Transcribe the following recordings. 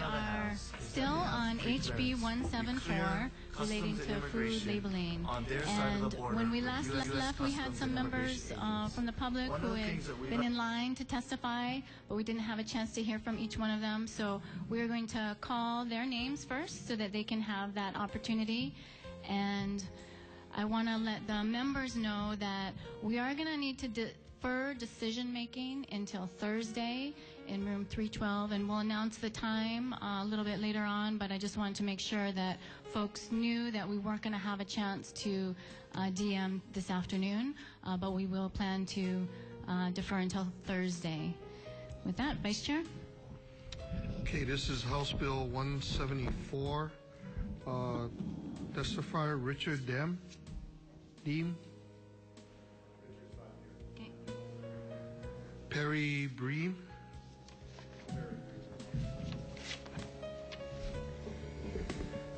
are still on HB 174 relating to food labeling. And when we last left, we had some members from the public who had been in line to testify, but we didn't have a chance to hear from each one of them. So we're going to call their names first so that they can have that opportunity. And I want to let the members know that we are going to need to defer decision-making until Thursday in room 312, and we'll announce the time a little bit later on, but I just wanted to make sure that folks knew that we weren't going to have a chance to DM this afternoon, but we will plan to defer until Thursday. With that, Vice Chair. Okay, this is House Bill 174. Testifier Richard Deem. Okay. Perry Bream.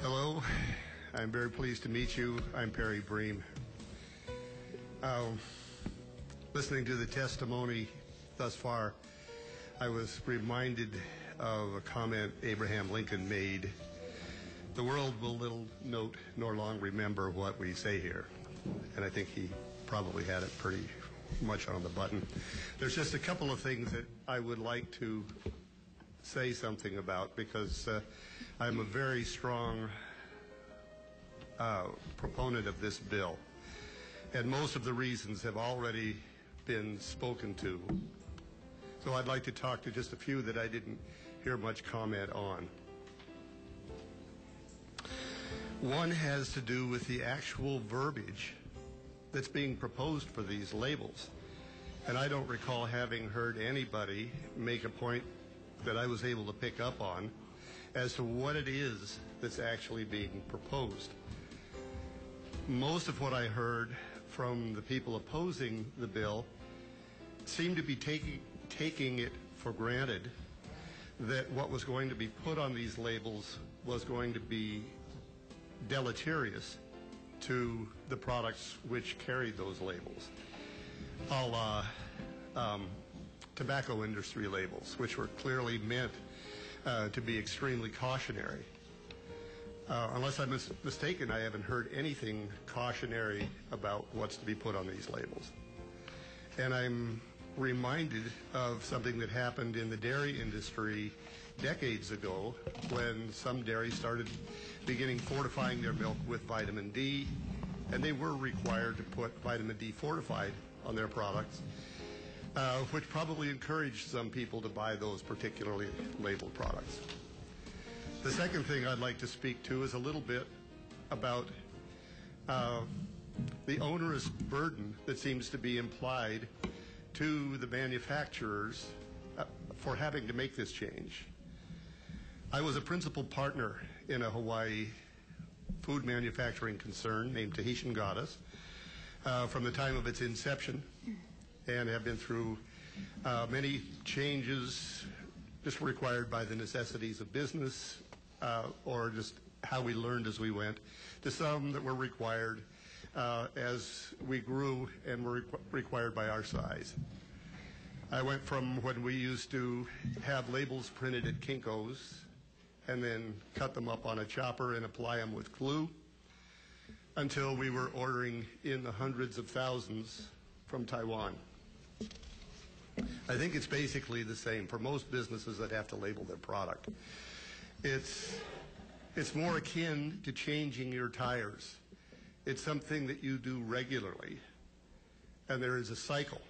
Hello, I'm very pleased to meet you. I'm Perry Bream. Listening to the testimony thus far, I was reminded of a comment Abraham Lincoln made. The world will little note nor long remember what we say here. And I think he probably had it pretty much on the button. There's just a couple of things that I would like to say something about, because I'm a very strong proponent of this bill. And most of the reasons have already been spoken to. So I'd like to talk to just a few that I didn't hear much comment on. One has to do with the actual verbiage that's being proposed for these labels. And I don't recall having heard anybody make a point that I was able to pick up on as to what it is that's actually being proposed. Most of what I heard from the people opposing the bill seemed to be taking it for granted that what was going to be put on these labels was going to be deleterious to the products which carried those labels, a la tobacco industry labels, which were clearly meant to be extremely cautionary. Unless I'm mistaken, I haven't heard anything cautionary about what's to be put on these labels. And I'm reminded of something that happened in the dairy industry decades ago when some dairies started beginning fortifying their milk with vitamin D, and they were required to put vitamin D fortified on their products, which probably encouraged some people to buy those particularly labeled products. The second thing I'd like to speak to is a little bit about the onerous burden that seems to be implied to the manufacturers for having to make this change. I was a principal partner in a Hawaii food manufacturing concern named Tahitian Goddess from the time of its inception, and have been through many changes just required by the necessities of business or just how we learned as we went, to some that were required as we grew and were required by our size. I went from when we used to have labels printed at Kinko's and then cut them up on a chopper and apply them with glue, until we were ordering in the hundreds of thousands from Taiwan. I think it's basically the same for most businesses that have to label their product. It's more akin to changing your tires. It's something that you do regularly, and there is a cycle.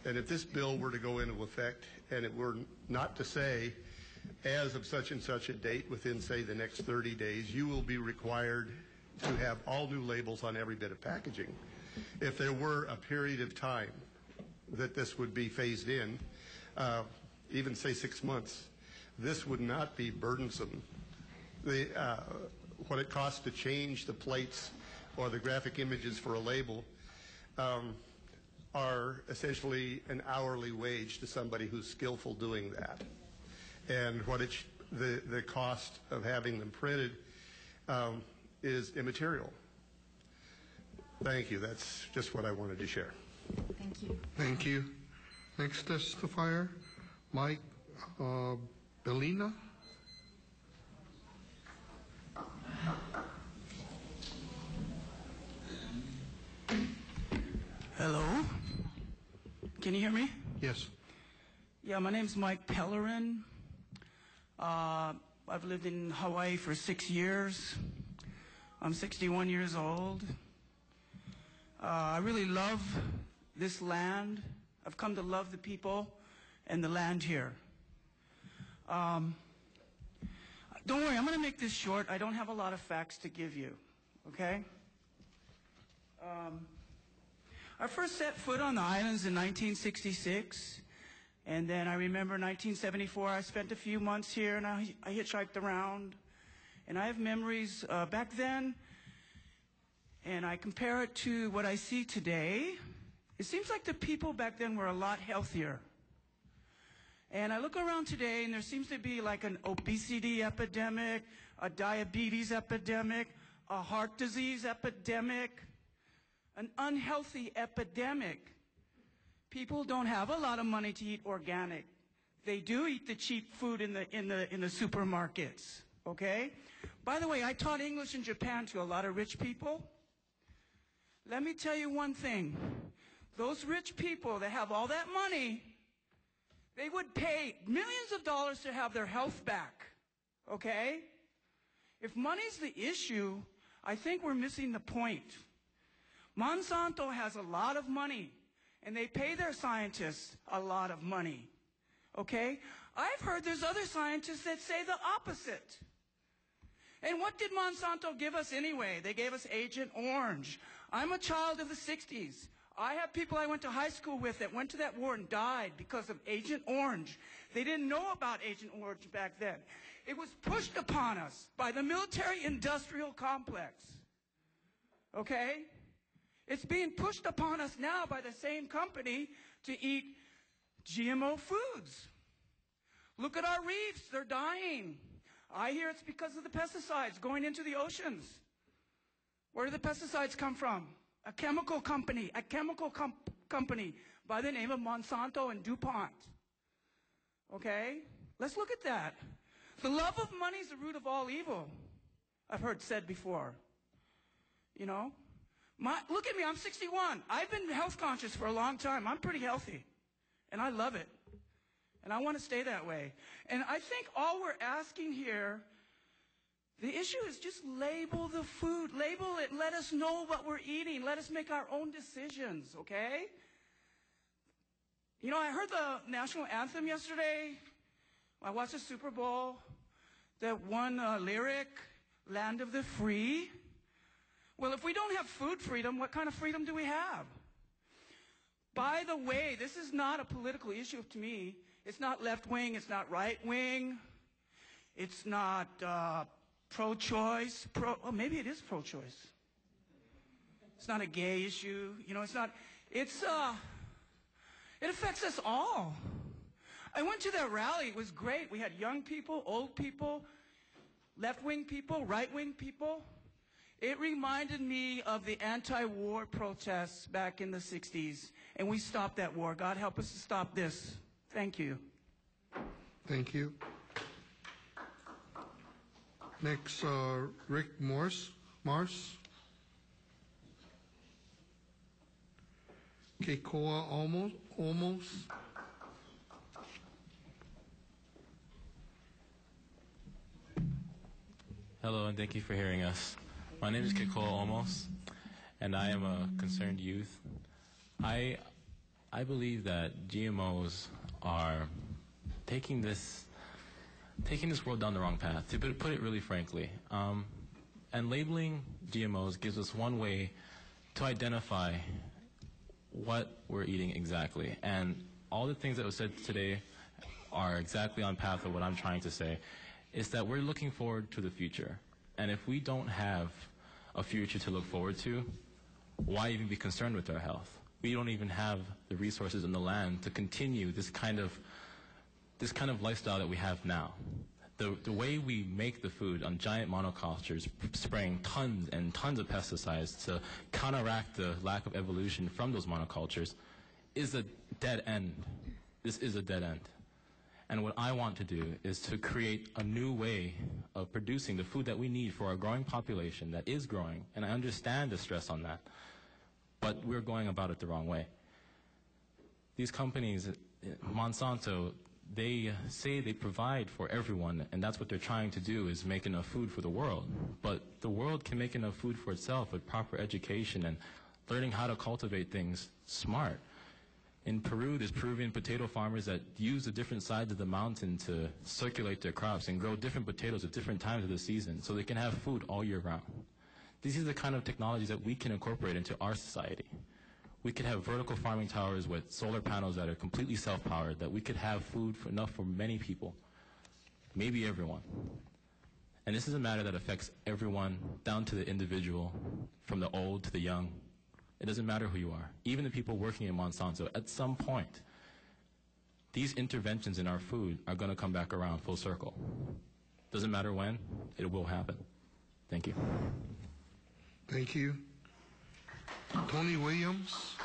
And if this bill were to go into effect and it were not to say, as of such and such a date within, say, the next 30 days, you will be required to have all new labels on every bit of packaging. If there were a period of time that this would be phased in, even say 6 months, this would not be burdensome. What it costs to change the plates or the graphic images for a label are essentially an hourly wage to somebody who's skillful doing that. And what the cost of having them printed is immaterial. Thank you. That's just what I wanted to share. Thank you. Thank you. Next testifier, Mike Bellina. Hello? Can you hear me? Yes. Yeah, my name's Mike Pellerin. I've lived in Hawaii for 6 years. I'm 61 years old. I really love this land. I've come to love the people and the land here. Don't worry, I'm going to make this short. I don't have a lot of facts to give you, okay? I first set foot on the islands in 1966, and then I remember 1974, I spent a few months here, and I hitchhiked around, and I have memories back then, and I compare it to what I see today. It seems like the people back then were a lot healthier. And I look around today, and there seems to be like an obesity epidemic, a diabetes epidemic, a heart disease epidemic, an unhealthy epidemic. People don't have a lot of money to eat organic. They do eat the cheap food in the supermarkets, okay? By the way, I taught English in Japan to a lot of rich people. Let me tell you one thing. Those rich people that have all that money, they would pay millions of dollars to have their health back, okay? If money's the issue, I think we're missing the point. Monsanto has a lot of money, and they pay their scientists a lot of money, okay? I've heard there's other scientists that say the opposite. And what did Monsanto give us anyway? They gave us Agent Orange. I'm a child of the 60s. I have people I went to high school with that went to that war and died because of Agent Orange. They didn't know about Agent Orange back then. It was pushed upon us by the military-industrial complex, okay? It's being pushed upon us now by the same company to eat GMO foods. Look at our reefs, they're dying. I hear it's because of the pesticides going into the oceans. Where do the pesticides come from? A chemical company by the name of Monsanto and DuPont. Okay? Let's look at that. The love of money is the root of all evil, I've heard said before. You know? Look at me, I'm 61. I've been health conscious for a long time. I'm pretty healthy, and I love it, and I want to stay that way. And I think all we're asking here, the issue is just label the food. Label it. Let us know what we're eating. Let us make our own decisions, okay? You know, I heard the national anthem yesterday. I watched the Super Bowl. That one lyric, Land of the Free. Well, if we don't have food freedom, what kind of freedom do we have? By the way, this is not a political issue to me. It's not left-wing. It's not right-wing. It's not pro-choice. Oh, maybe it is pro-choice. It's not a gay issue. You know, it's not. It's it affects us all. I went to that rally. It was great. We had young people, old people, left-wing people, right-wing people. It reminded me of the anti-war protests back in the 60s, and we stopped that war. God help us to stop this. Thank you. Thank you. Next, Rick Mars. Keiko Almost. Hello, and thank you for hearing us. My name is Nicole Almost, and I am a concerned youth. I believe that GMOs are taking this world down the wrong path, to put it really frankly. And labeling GMOs gives us one way to identify what we're eating exactly. And all the things that were said today are exactly on path of what I'm trying to say, is that we're looking forward to the future. And if we don't have a future to look forward to, why even be concerned with our health? We don't even have the resources in the land to continue this kind of lifestyle that we have now. The way we make the food on giant monocultures, spraying tons and tons of pesticides to counteract the lack of evolution from those monocultures, is a dead end. This is a dead end. And what I want to do is to create a new way of producing the food that we need for our growing population that is growing, and I understand the stress on that. but we're going about it the wrong way. These companies, Monsanto, they say they provide for everyone, and that's what they're trying to do, is make enough food for the world. But the world can make enough food for itself with proper education and learning how to cultivate things smart. In Peru, there's Peruvian potato farmers that use the different sides of the mountain to circulate their crops and grow different potatoes at different times of the season so they can have food all year round. These are the kind of technologies that we can incorporate into our society. We could have vertical farming towers with solar panels that are completely self-powered, that we could have food enough for many people, maybe everyone. And this is a matter that affects everyone, down to the individual, from the old to the young. It doesn't matter who you are. Even the people working in Monsanto, at some point, these interventions in our food are going to come back around full circle. Doesn't matter when, it will happen. Thank you. Thank you. Tony Williams.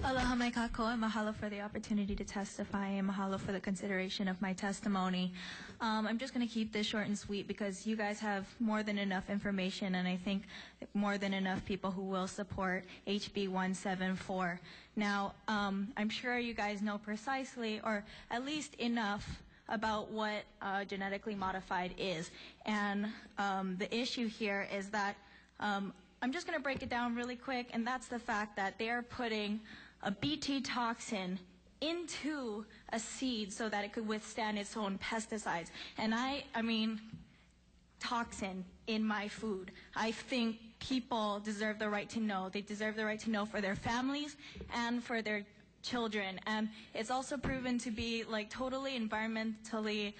Aloha mai kakou, and mahalo for the opportunity to testify, and mahalo for the consideration of my testimony. I'm just going to keep this short and sweet because you guys have more than enough information, and I think more than enough people who will support HB 174. Now, I'm sure you guys know precisely, or at least enough, about what genetically modified is. And the issue here is that I'm just going to break it down really quick, and that's the fact that they are putting a Bt toxin into a seed so that it could withstand its own pesticides. And I mean, toxin in my food. I think people deserve the right to know. They deserve the right to know for their families and for their children. And it's also proven to be like totally environmentally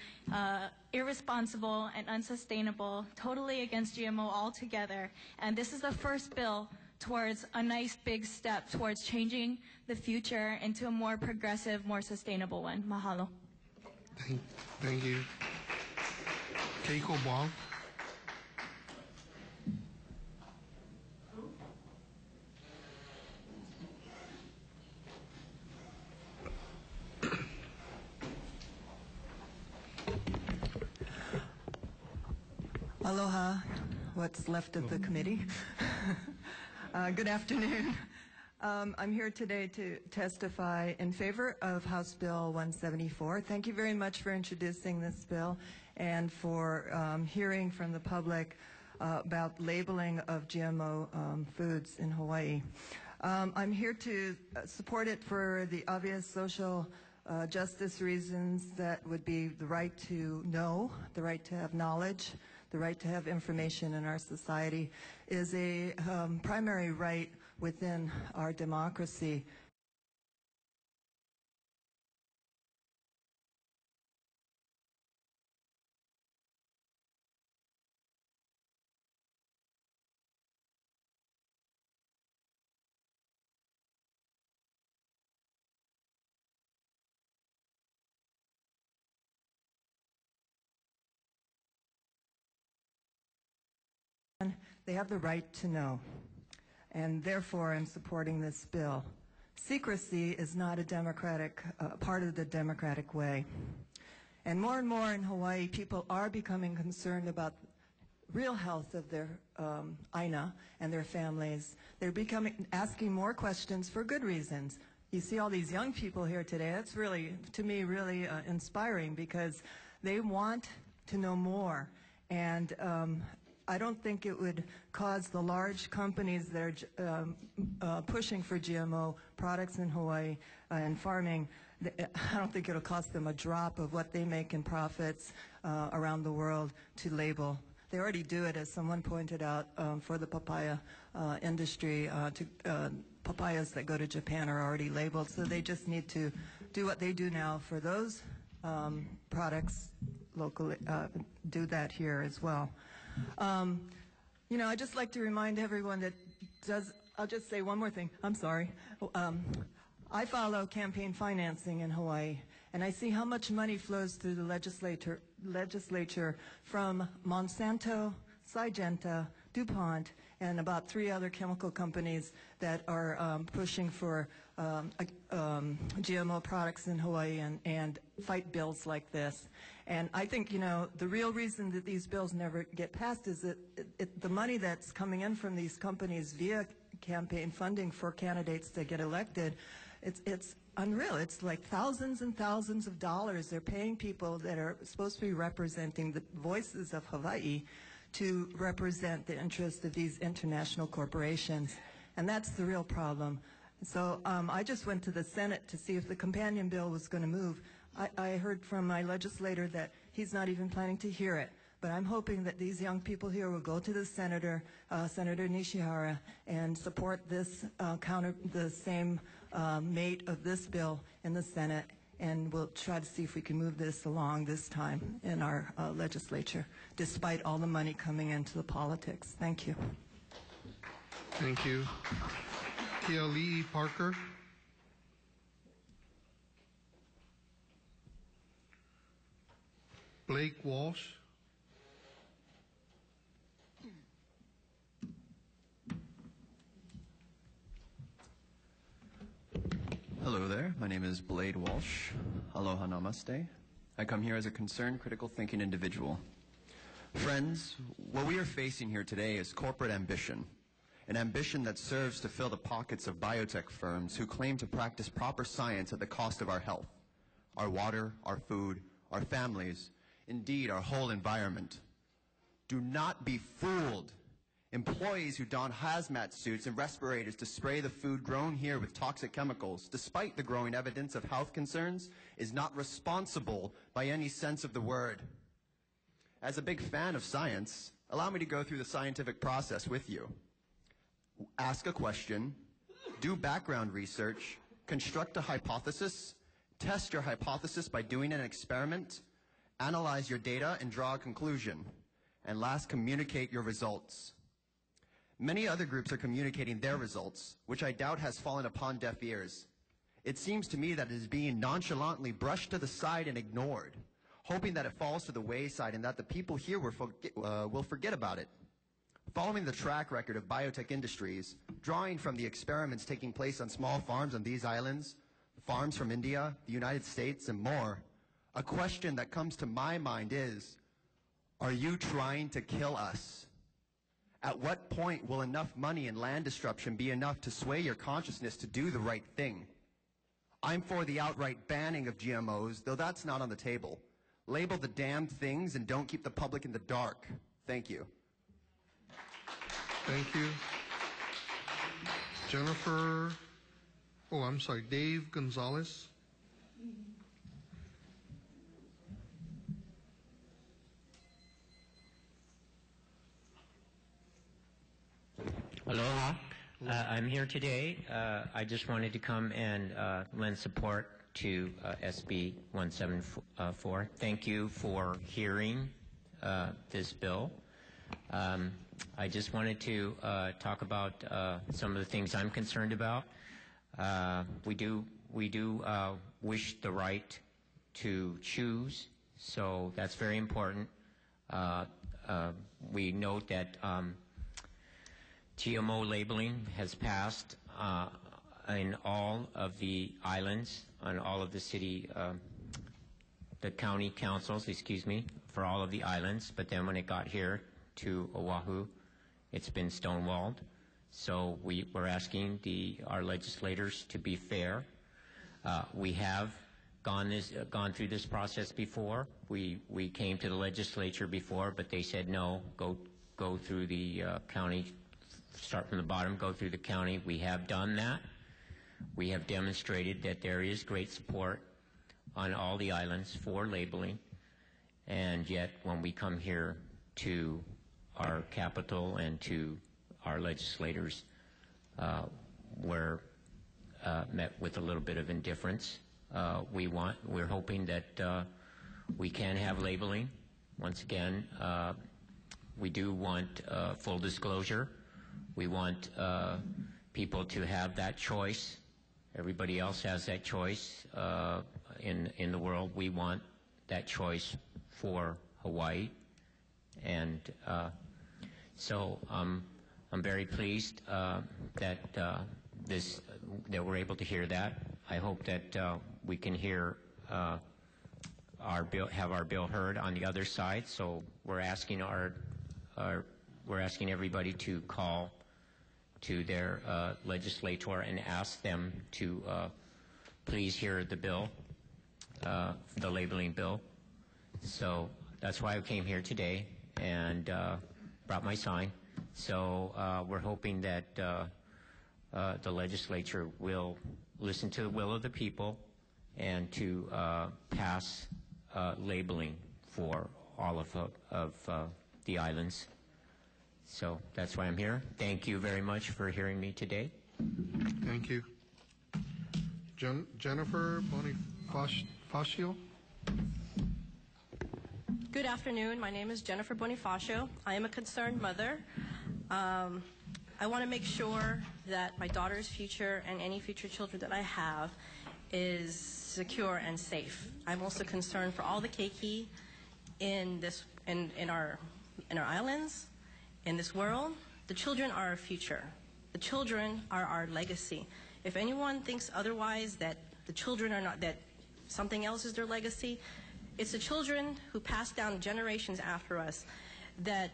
irresponsible and unsustainable, totally against GMO altogether. And this is the first bill towards a nice big step towards changing the future into a more progressive, more sustainable one. Mahalo. Thank you. Keiko Bonk. Aloha, what's left of the committee. Good afternoon. I'm here today to testify in favor of House Bill 174. Thank you very much for introducing this bill and for hearing from the public about labeling of GMO foods in Hawaii. I'm here to support it for the obvious social justice reasons that would be the right to know, the right to have knowledge, the right to have information in our society is a primary right within our democracy. They have the right to know, and therefore I'm supporting this bill. Secrecy is not a democratic part of the democratic way. And more in Hawaii, people are becoming concerned about real health of their Aina and their families. They're asking more questions for good reasons. You see all these young people here today. That's really, to me, really inspiring because they want to know more. And I don't think it would cause the large companies that are pushing for GMO products in Hawaii and farming, I don't think it'll cost them a drop of what they make in profits around the world to label. They already do it, as someone pointed out, for the papaya industry. Papayas that go to Japan are already labeled, so they just need to do what they do now for those products locally, do that here as well. You know, I'd just like to remind everyone that I'll just say one more thing. I'm sorry. I follow campaign financing in Hawaii, and I see how much money flows through the legislature from Monsanto, Syngenta, DuPont, and about 3 other chemical companies that are pushing for GMO products in Hawaii and fight bills like this. And I think, the real reason that these bills never get passed is that the money that's coming in from these companies via campaign funding for candidates to get elected, it's unreal. It's like thousands and thousands of dollars. They're paying people that are supposed to be representing the voices of Hawaii to represent the interests of these international corporations. And that's the real problem. So I just went to the Senate to see if the companion bill was going to move. I heard from my legislator that he's not even planning to hear it. But I'm hoping that these young people here will go to the Senator Nishihara, and support this the same mate of this bill in the Senate, and we'll try to see if we can move this along this time in our legislature, despite all the money coming into the politics. Thank you. Thank you. Keali'i Parker. Blake Walsh. Hello there, my name is Blade Walsh. Aloha namaste. I come here as a concerned, critical thinking individual. Friends, what we are facing here today is corporate ambition. An ambition that serves to fill the pockets of biotech firms who claim to practice proper science at the cost of our health, our water, our food, our families, indeed our whole environment. Do not be fooled. Employees who don hazmat suits and respirators to spray the food grown here with toxic chemicals, despite the growing evidence of health concerns, is not responsible by any sense of the word. As a big fan of science, allow me to go through the scientific process with you. Ask a question, do background research, construct a hypothesis, test your hypothesis by doing an experiment, analyze your data and draw a conclusion, and last, communicate your results. Many other groups are communicating their results, which I doubt has fallen upon deaf ears. It seems to me that it is being nonchalantly brushed to the side and ignored, hoping that it falls to the wayside and that the people here will forget about it. Following the track record of biotech industries, drawing from the experiments taking place on small farms on these islands, farms from India, the United States, and more, a question that comes to my mind is, are you trying to kill us? At what point will enough money and land disruption be enough to sway your consciousness to do the right thing? I'm for the outright banning of GMOs, though that's not on the table. Label the damned things and don't keep the public in the dark. Thank you. Thank you. Dave Gonzalez. Aloha. I'm here today. I just wanted to come and lend support to SB 174. Thank you for hearing this bill. I just wanted to talk about some of the things I'm concerned about. We do wish the right to choose, so that's very important. We note that GMO labeling has passed in all of the islands, on all of the the county councils, for all of the islands. But then when it got here to Oahu, it's been stonewalled. So we're asking our legislators to be fair. We have gone through this process before. We came to the legislature before, but they said no, go through the county. Start from the bottom, go through the county. We have done that. We have demonstrated that there is great support on all the islands for labeling, and yet when we come here to our capital and to our legislators, we're met with a little bit of indifference. We're hoping that we can have labeling. Once again, we do want full disclosure. We want people to have that choice. Everybody else has that choice in the world. We want that choice for Hawaii. And so I'm very pleased that that we're able to hear that. I hope that we can hear have our bill heard on the other side. So we're asking we're asking everybody to call to their legislator and ask them to please hear the bill, the labeling bill. So that's why I came here today and brought my sign. So we're hoping that the legislature will listen to the will of the people and to pass labeling for all of the islands. So that's why I'm here. Thank you very much for hearing me today. Thank you. Jennifer Bonifacio. Good afternoon. My name is Jennifer Bonifacio. I am a concerned mother. I want to make sure that my daughter's future and any future children that I have is secure and safe. I'm also concerned for all the keiki in our islands, in this world. The children are our future. The children are our legacy. If anyone thinks otherwise, that the children are not, that something else is their legacy, it's the children who pass down generations after us that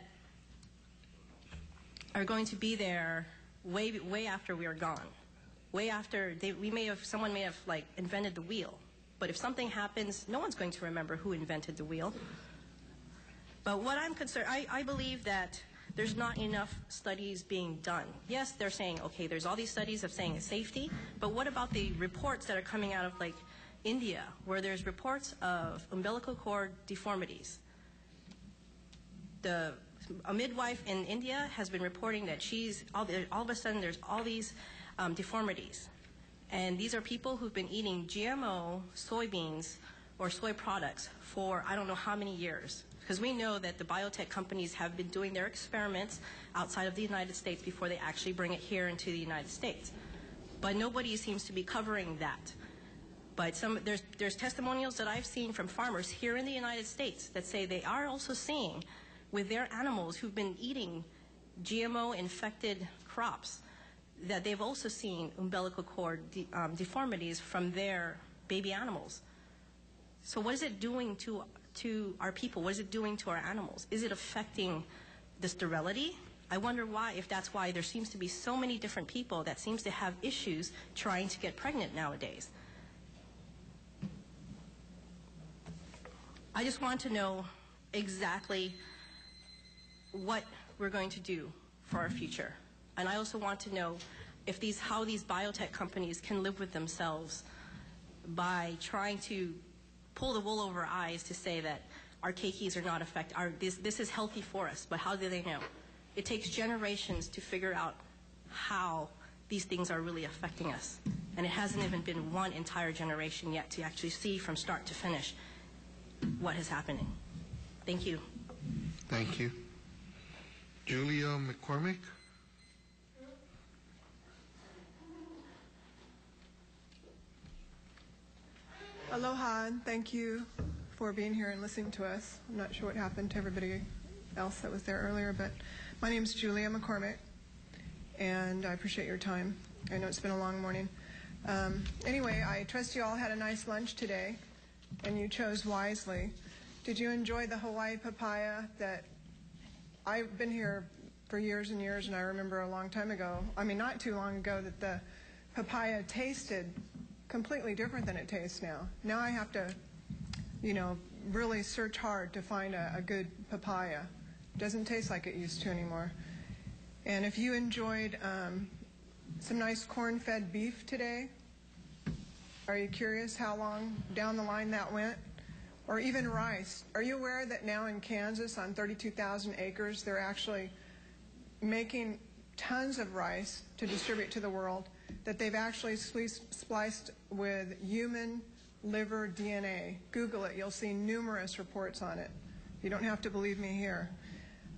are going to be there way after we are gone. Way after someone may have like invented the wheel. But if something happens, no one's going to remember who invented the wheel. But what I'm concerned, I believe that there's not enough studies being done. Yes, they're saying, okay, there's all these studies of saying it's safety, but what about the reports that are coming out of like India, where there's reports of umbilical cord deformities? A midwife in India has been reporting that all of a sudden there's all these deformities. And these are people who've been eating GMO soybeans or soy products for I don't know how many years. Because we know that the biotech companies have been doing their experiments outside of the United States before they actually bring it here into the United States. But nobody seems to be covering that. But there's testimonials that I've seen from farmers here in the United States that say they are also seeing with their animals who've been eating GMO-infected crops that they've also seen umbilical cord deformities from their baby animals. So what is it doing to our people? What is it doing to our animals? Is it affecting the sterility? I wonder why, if that's why there seems to be so many different people that seems to have issues trying to get pregnant nowadays. I just want to know exactly what we're going to do for our future. And I also want to know if how these biotech companies can live with themselves by trying to pull the wool over our eyes to say that our keikis are not affected, this is healthy for us, but how do they know? It takes generations to figure out how these things are really affecting us. And it hasn't even been one entire generation yet to actually see from start to finish what is happening. Thank you. Thank you. Julia McCormack. Aloha, and thank you for being here and listening to us. I'm not sure what happened to everybody else that was there earlier, but my name is Julia McCormack, and I appreciate your time. I know it's been a long morning. Anyway, I trust you all had a nice lunch today, and you chose wisely. Did you enjoy the Hawaii papaya? That I've been here for years and years, and I remember a long time ago, not too long ago, that the papaya tasted completely different than it tastes now. Now I have to, really search hard to find a good papaya. It doesn't taste like it used to anymore. And if you enjoyed some nice corn-fed beef today, are you curious how long down the line that went? Or even rice. Are you aware that now in Kansas, on 32,000 acres, they're actually making tons of rice to distribute to the world that they've actually spliced with human liver DNA? Google it. You'll see numerous reports on it. You don't have to believe me here.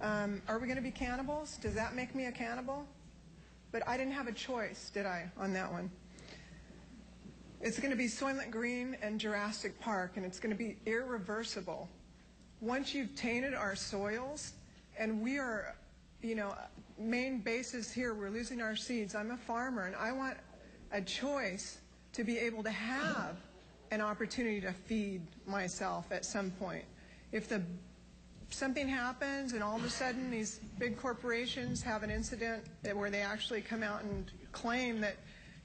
Are we going to be cannibals? Does that make me a cannibal? But I didn't have a choice, did I, on that one? It's going to be Soylent Green and Jurassic Park, and it's going to be irreversible. Once you've tainted our soils, and we are, main basis here. We're losing our seeds. I'm a farmer, and I want a choice to be able to have an opportunity to feed myself at some point. If something happens and all of a sudden these big corporations have an incident where they actually come out and claim that,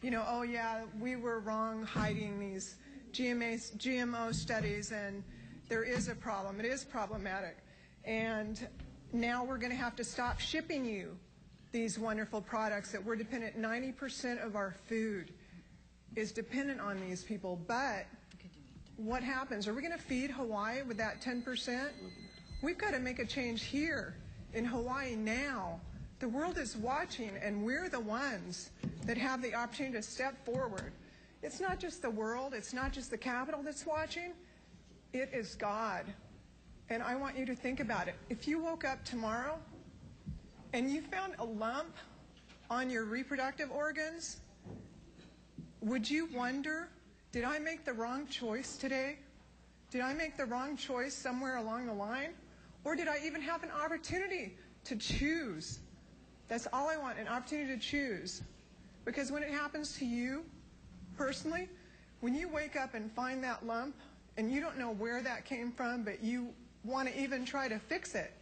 oh yeah, we were wrong hiding these GMO studies, and there is a problem. It is problematic. And now we're going to have to stop shipping you these wonderful products that we're dependent. 90% of our food is dependent on these people. But what happens? Are we going to feed Hawaii with that 10%? We've got to make a change here in Hawaii now. The world is watching, and we're the ones that have the opportunity to step forward. It's not just the world. It's not just the capital that's watching. It is God. And I want you to think about it. If you woke up tomorrow and you found a lump on your reproductive organs, would you wonder, did I make the wrong choice today? Did I make the wrong choice somewhere along the line? Or did I even have an opportunity to choose? That's all I want, an opportunity to choose. Because when it happens to you, personally, when you wake up and find that lump, and you don't know where that came from, but you want to even try to fix it,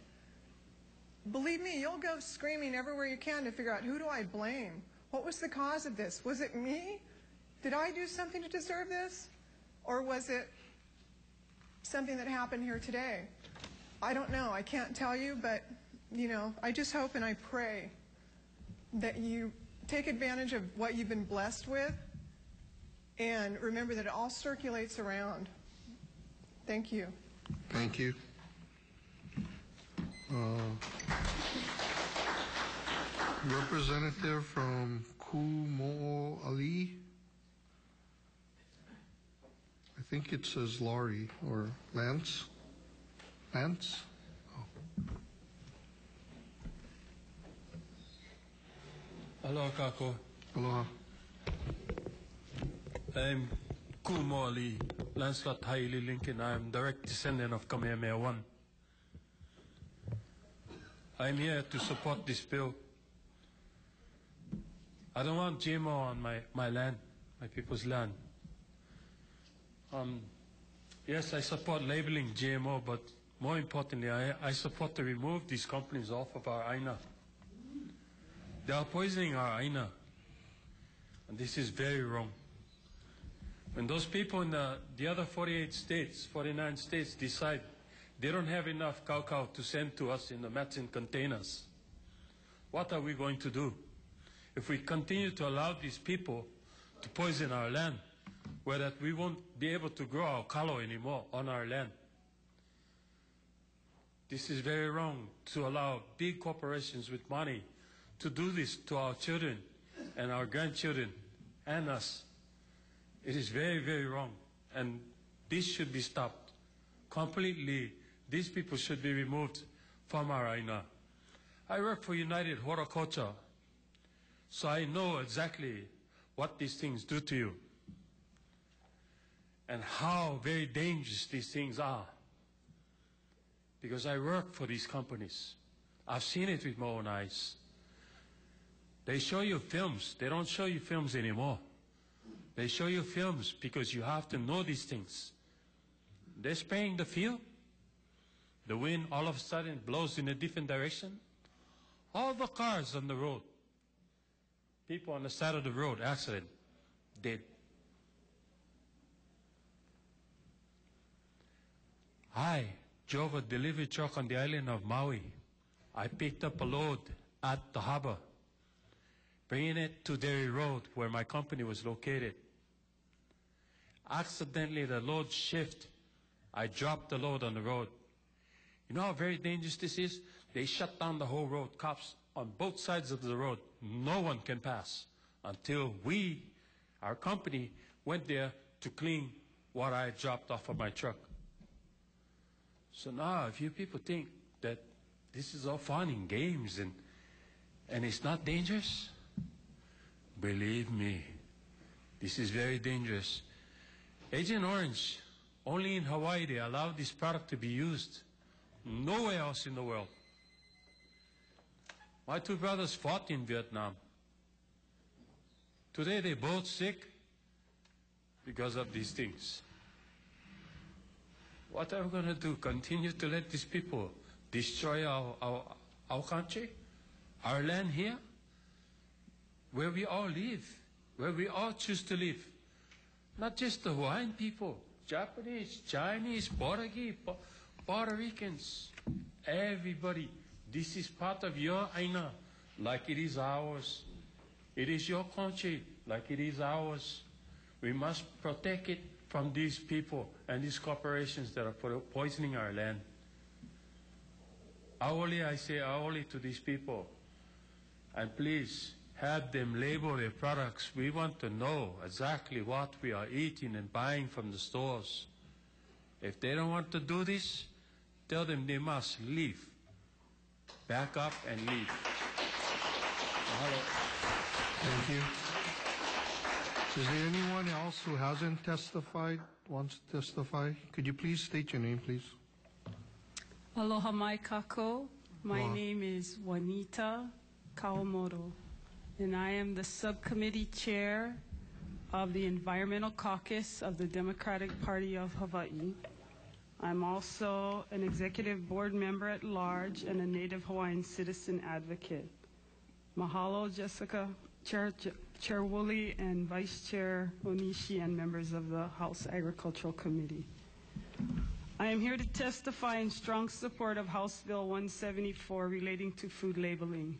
believe me, you'll go screaming everywhere you can to figure out, who do I blame? What was the cause of this? Was it me? Did I do something to deserve this? Or was it something that happened here today? I don't know. I can't tell you, but, I just hope and I pray that you take advantage of what you've been blessed with, and remember that it all circulates around. Thank you. Thank you. Representative from Cumali. I think it says Laurie or Lance. Lance? Oh. Aloha, Kakou. Aloha. I'm Cumali Lancelot, Haile Lincoln. I'm direct descendant of Kamehameha I. I'm here to support this bill. I don't want GMO on my land, my people's land. Yes, I support labeling GMO, but more importantly, I support to remove these companies off of our aina. They are poisoning our aina, and this is very wrong. When those people in the other 48 states, 49 states decide they don't have enough cacao to send to us in the Metzen containers, what are we going to do? If we continue to allow these people to poison our land, where that we won't be able to grow our kalo anymore on our land. This is very wrong to allow big corporations with money to do this to our children and our grandchildren and us. It is very, very wrong, and this should be stopped completely. These people should be removed from our aina. I work for United Horticulture, so I know exactly what these things do to you and how very dangerous these things are. Because I work for these companies. I've seen it with my own eyes. They show you films. They don't show you films anymore. They show you films because you have to know these things. They're spraying the field. The wind all of a sudden blows in a different direction. All the cars on the road, people on the side of the road, accident, dead. I drove a delivery truck on the island of Maui. I picked up a load at the harbor, bringing it to Derry Road where my company was located. Accidentally, the load shifted. I dropped the load on the road. You know how very dangerous this is? They shut down the whole road. Cops on both sides of the road. No one can pass until we, our company, went there to clean what I dropped off of my truck. So now, if you people think that this is all fun and games and it's not dangerous, believe me, this is very dangerous. Agent Orange, only in Hawaii they allow this product to be used. Nowhere else in the world. My two brothers fought in Vietnam. Today they're both sick because of these things. What are we going to do? Continue to let these people destroy our country, our land here, where we all live, where we all choose to live? Not just the Hawaiian people, Japanese, Chinese, Portuguese, Puerto Ricans, everybody. This is part of your aina, like it is ours. It is your country, like it is ours. We must protect it from these people and these corporations that are poisoning our land. Hourly, I say hourly to these people, and please have them label their products. We want to know exactly what we are eating and buying from the stores. If they don't want to do this, tell them they must leave. Back up and leave. Mahalo. Thank you. Is there anyone else who hasn't testified, wants to testify? Could you please state your name, please? Aloha mai kako. My Aloha. name is Juanita Cowman, and I am the subcommittee chair of the Environmental Caucus of the Democratic Party of Hawaii. I'm also an executive board member at large and a Native Hawaiian citizen advocate. Mahalo, Jessica, Chair Woolley, and Vice Chair Onishi, and members of the House Agricultural Committee. I am here to testify in strong support of House Bill 174 relating to food labeling.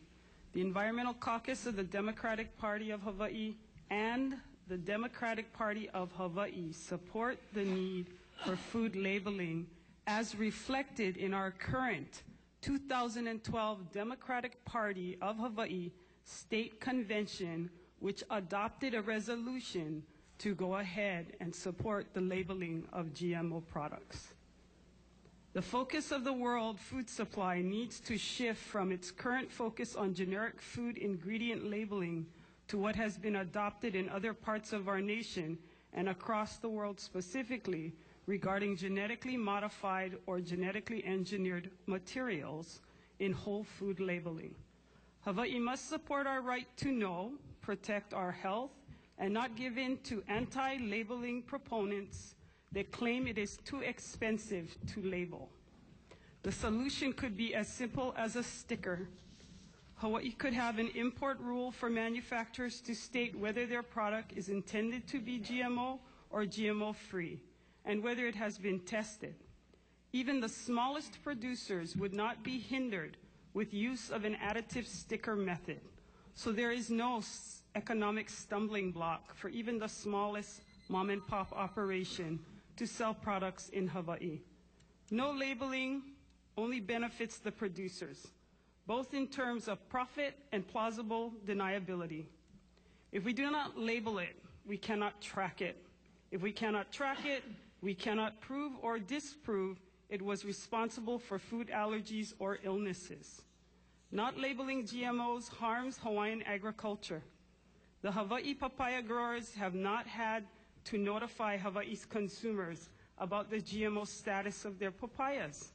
The Environmental Caucus of the Democratic Party of Hawaii and the Democratic Party of Hawaii support the need for food labeling as reflected in our current 2012 Democratic Party of Hawaii State Convention, which adopted a resolution to go ahead and support the labeling of GMO products. The focus of the world food supply needs to shift from its current focus on generic food ingredient labeling to what has been adopted in other parts of our nation and across the world specifically regarding genetically modified or genetically engineered materials in whole food labeling. Hawaii must support our right to know, protect our health, and not give in to anti-labeling proponents that claim it is too expensive to label. The solution could be as simple as a sticker. Hawaii could have an import rule for manufacturers to state whether their product is intended to be GMO or GMO-free, and whether it has been tested. Even the smallest producers would not be hindered with use of an additive sticker method. So there is no economic stumbling block for even the smallest mom-and-pop operation to sell products in Hawaii. No labeling only benefits the producers, both in terms of profit and plausible deniability. If we do not label it, we cannot track it. If we cannot track it, we cannot prove or disprove it was responsible for food allergies or illnesses. Not labeling GMOs harms Hawaiian agriculture. The Hawaii papaya growers have not had to notify Hawaii's consumers about the GMO status of their papayas.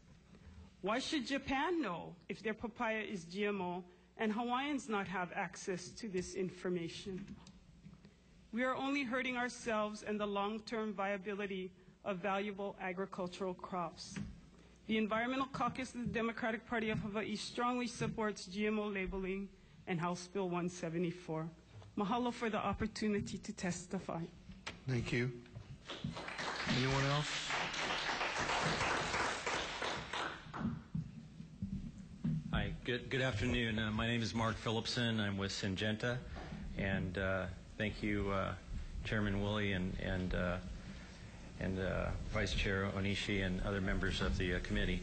Why should Japan know if their papaya is GMO and Hawaiians not have access to this information? We are only hurting ourselves and the long-term viability of valuable agricultural crops. The Environmental Caucus of the Democratic Party of Hawaii strongly supports GMO labeling and House Bill 174. Mahalo for the opportunity to testify. Thank you. Anyone else? Hi, good afternoon. My name is Mark Phillipson. I'm with Syngenta, and thank you, Chairman Woolley and Vice Chair Onishi and other members of the committee.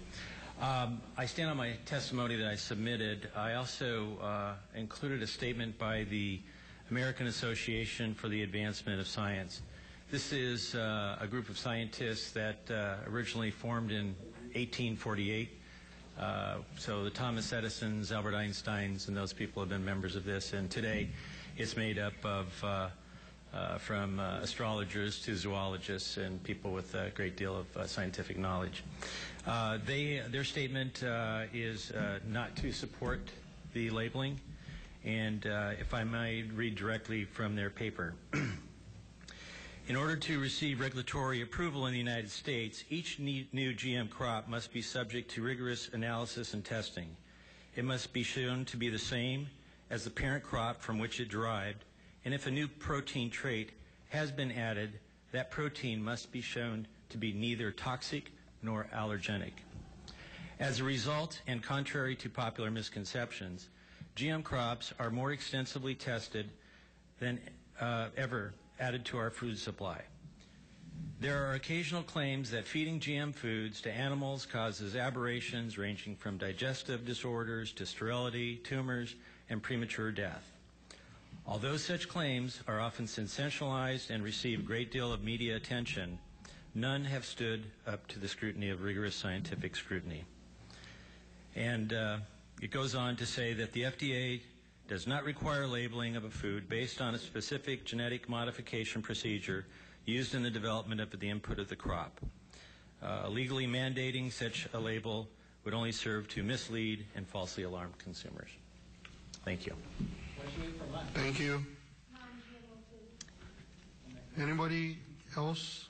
I stand on my testimony that I submitted. I also included a statement by the American Association for the Advancement of Science. This is a group of scientists that originally formed in 1848. So the Thomas Edisons, Albert Einsteins, and those people have been members of this. And today it's made up of from astrologers to zoologists and people with a great deal of scientific knowledge. Their statement is not to support the labeling, and if I might read directly from their paper. In order to receive regulatory approval in the United States, each new GM crop must be subject to rigorous analysis and testing. It must be shown to be the same as the parent crop from which it derived, and if a new protein trait has been added, that protein must be shown to be neither toxic nor allergenic. As a result, and contrary to popular misconceptions, GM crops are more extensively tested than ever added to our food supply. There are occasional claims that feeding GM foods to animals causes aberrations ranging from digestive disorders to sterility, tumors, and premature death. Although such claims are often sensationalized and receive a great deal of media attention, none have stood up to the scrutiny of rigorous scientific scrutiny. And it goes on to say that the FDA does not require labeling of a food based on a specific genetic modification procedure used in the development of the input of the crop. Legally mandating such a label would only serve to mislead and falsely alarm consumers. Thank you. Thank you. Anybody else?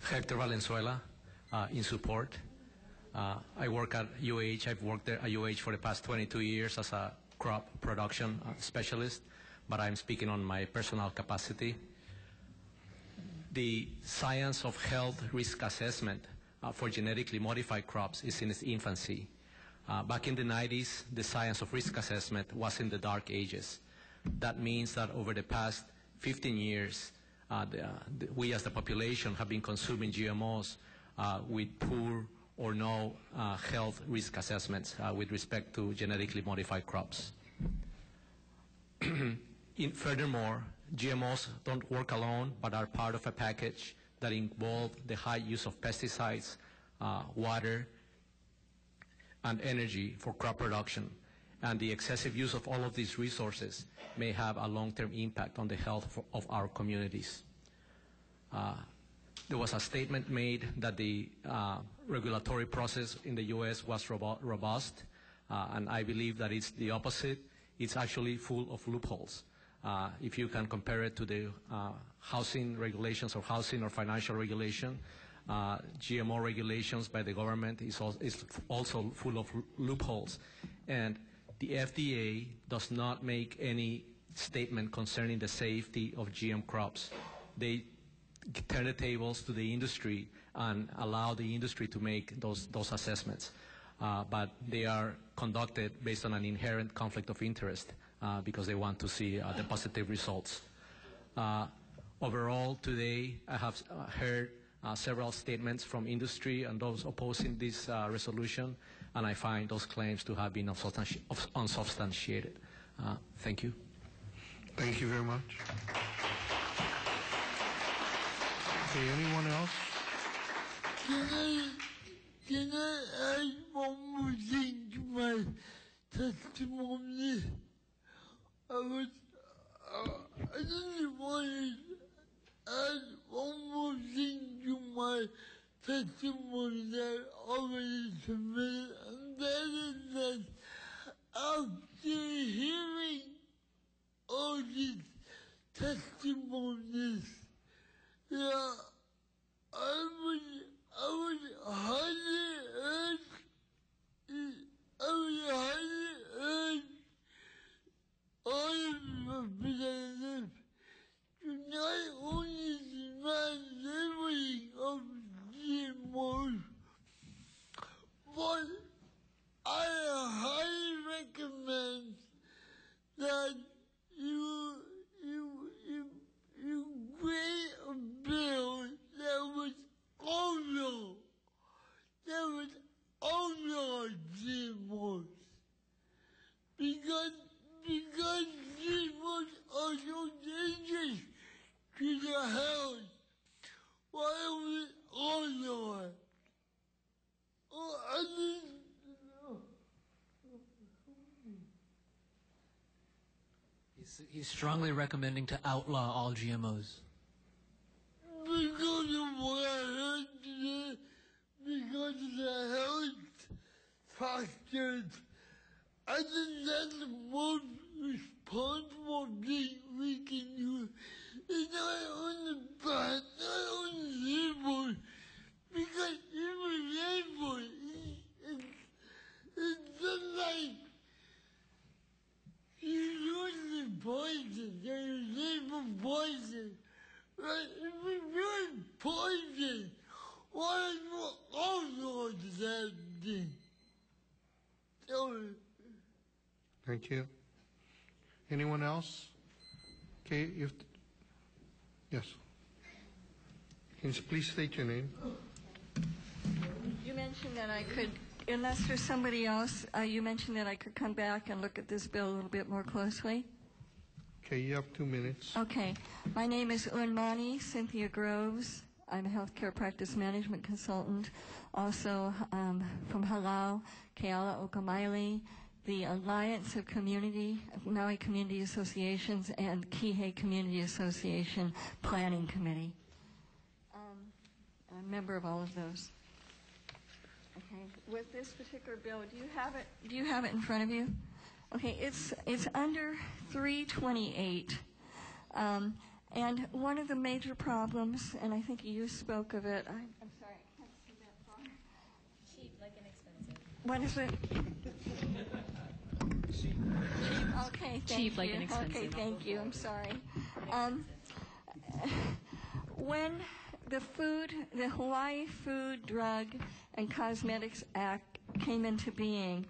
Hector Valenzuela, in support. I work at UH. I've worked there at UH for the past 22 years as a crop production specialist, but I'm speaking on my personal capacity. The science of health risk assessment for genetically modified crops is in its infancy. Back in the 90s, the science of risk assessment was in the dark ages. That means that over the past 15 years, we as the population have been consuming GMOs with poor or no health risk assessments with respect to genetically modified crops. Furthermore, GMOs don't work alone, but are part of a package that involves the high use of pesticides, water, and energy for crop production. And the excessive use of all of these resources may have a long-term impact on the health of our communities. There was a statement made that the regulatory process in the U.S. was robust, and I believe that it's the opposite. It's actually full of loopholes. If you can compare it to the housing regulations or housing or financial regulation, GMO regulations by the government is also full of loopholes. And the FDA does not make any statement concerning the safety of GM crops. They turn the tables to the industry and allow the industry to make those assessments. But they are conducted based on an inherent conflict of interest because they want to see the positive results. Overall, today, I have heard several statements from industry and those opposing this resolution, and I find those claims to have been unsubstantiated. Thank you. Thank you very much. Okay, anyone else? Can I add one more thing to my testimony? I just wanted to add one more thing to my testimony that I already submitted, and that is that after hearing all these testimonies, yeah, I would highly urge all representatives to not only demand labeling of GMOs, but I highly recommend that you create a bill that was only GMOs, because GMOs are so dangerous to the health. Why would it only? He's strongly recommending to outlaw all GMOs. because of what I heard today, because of the health factors. I think that's the most responsible thing we can do. It's not on the bad, not on the label, because even label, it's just like you use the poison, there's label poison. Right? If we use poison, why is it also that thing? Thank you. Anyone else? Okay, yes. Can you please state your name? You mentioned that I could, unless there's somebody else, you mentioned that I could come back and look at this bill a little bit more closely. Okay, you have 2 minutes. Okay. My name is Unmani Cynthia Groves. I'm a healthcare practice management consultant, also from Halau, Keala Okamaili, the Alliance of Maui Community Associations, and Kihei Community Association Planning Committee. I'm a member of all of those. Okay. With this particular bill, do you have it in front of you? Okay, it's under 328. And one of the major problems, and I think you spoke of it, I'm sorry, I can't see that far. Cheap, like inexpensive. What is it? Cheap. Okay, thank Cheap, you. like inexpensive. Okay, thank you, I'm sorry. When the Hawaii Food, Drug, and Cosmetics Act came into being,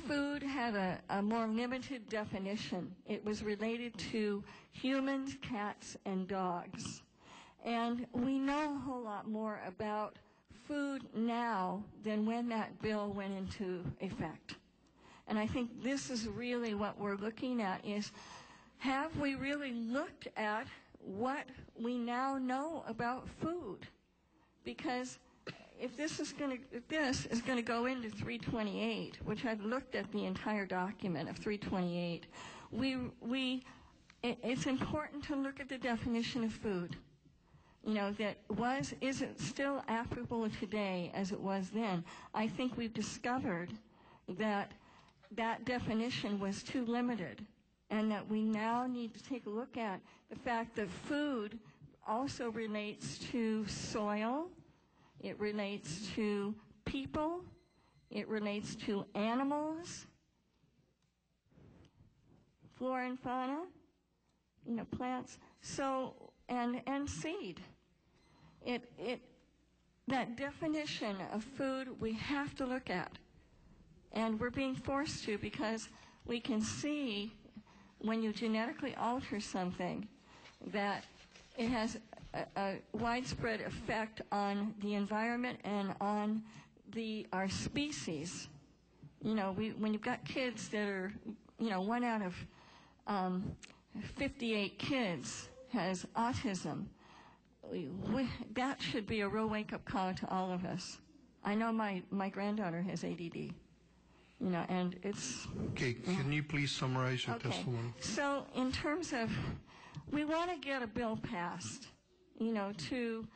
food had a more limited definition. It was related to humans, cats, and dogs. And we know a whole lot more about food now than when that bill went into effect. And I think this is really what we're looking at is, have we really looked at what we now know about food? Because if this is going to go into 328, which I've looked at the entire document of 328, it's important to look at the definition of food. You know, is it still applicable today as it was then? I think we've discovered that definition was too limited, and that we now need to take a look at the fact that food also relates to soil, it relates to people, it relates to animals, flora and fauna, plants, and seed. That definition of food we have to look at. And we're being forced to, because we can see when you genetically alter something that it has a widespread effect on the environment and on our species. When you've got kids that are, 1 out of 58 kids has autism, that should be a real wake-up call to all of us. I know my granddaughter has ADD. And it's... Okay, can you please summarize your testimony? So in terms of, we want to get a bill passed, to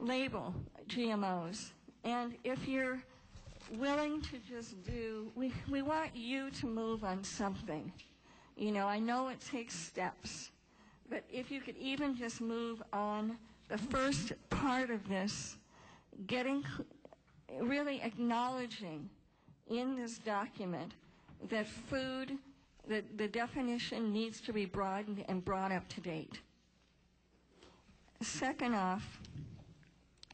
label GMOs. And if you're willing to just we want you to move on something. I know it takes steps, but if you could even just move on the first part of this, really acknowledging in this document that food, the definition needs to be broadened and brought up to date. Second off,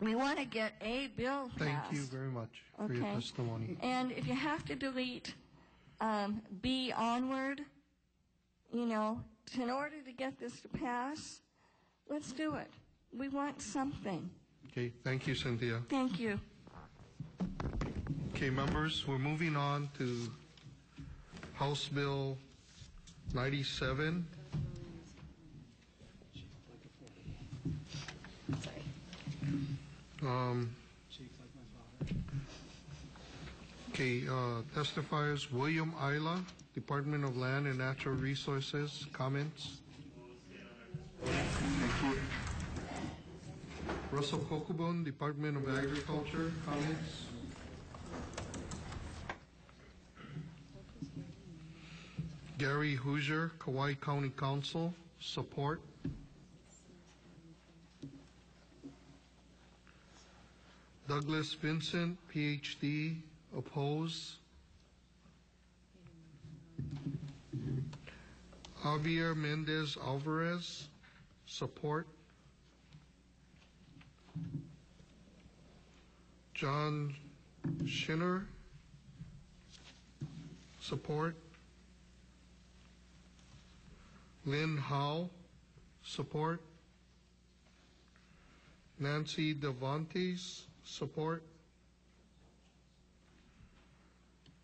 we want to get a bill passed. Thank you very much for your testimony. And if you have to delete B onward, in order to get this to pass, let's do it. We want something. Okay, thank you, Cynthia. Thank you. Okay, members, we're moving on to House Bill 97. Testifiers William Ayla, Department of Land and Natural Resources. Comments? Thank you. Russell Kokubun, Department of Agriculture, comments? Gary Hoosier, Kauai County Council, support. Douglas Vincent, PhD, oppose. Javier Mendez Alvarez, support. John Schinner, support. Lynn Howe, support. Nancy Devantes, support.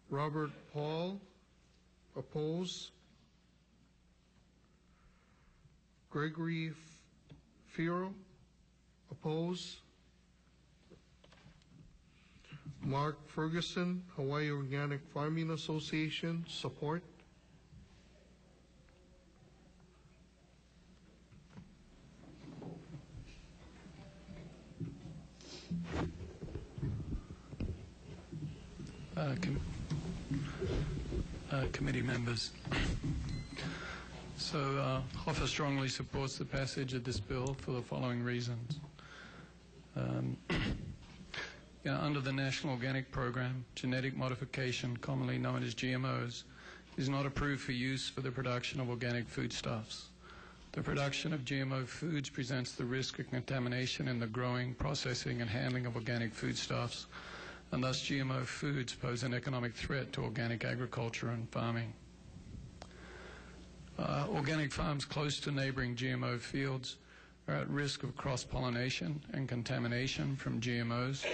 Robert Paul, oppose. Gregory Firo, oppose. Mark Ferguson, Hawaii Organic Farming Association, support. Committee members. So HOFA strongly supports the passage of this bill for the following reasons. Under the National Organic Program, genetic modification, commonly known as GMOs, is not approved for use for the production of organic foodstuffs. The production of GMO foods presents the risk of contamination in the growing, processing, and handling of organic foodstuffs, and thus GMO foods pose an economic threat to organic agriculture and farming. Organic farms close to neighboring GMO fields are at risk of cross-pollination and contamination from GMOs,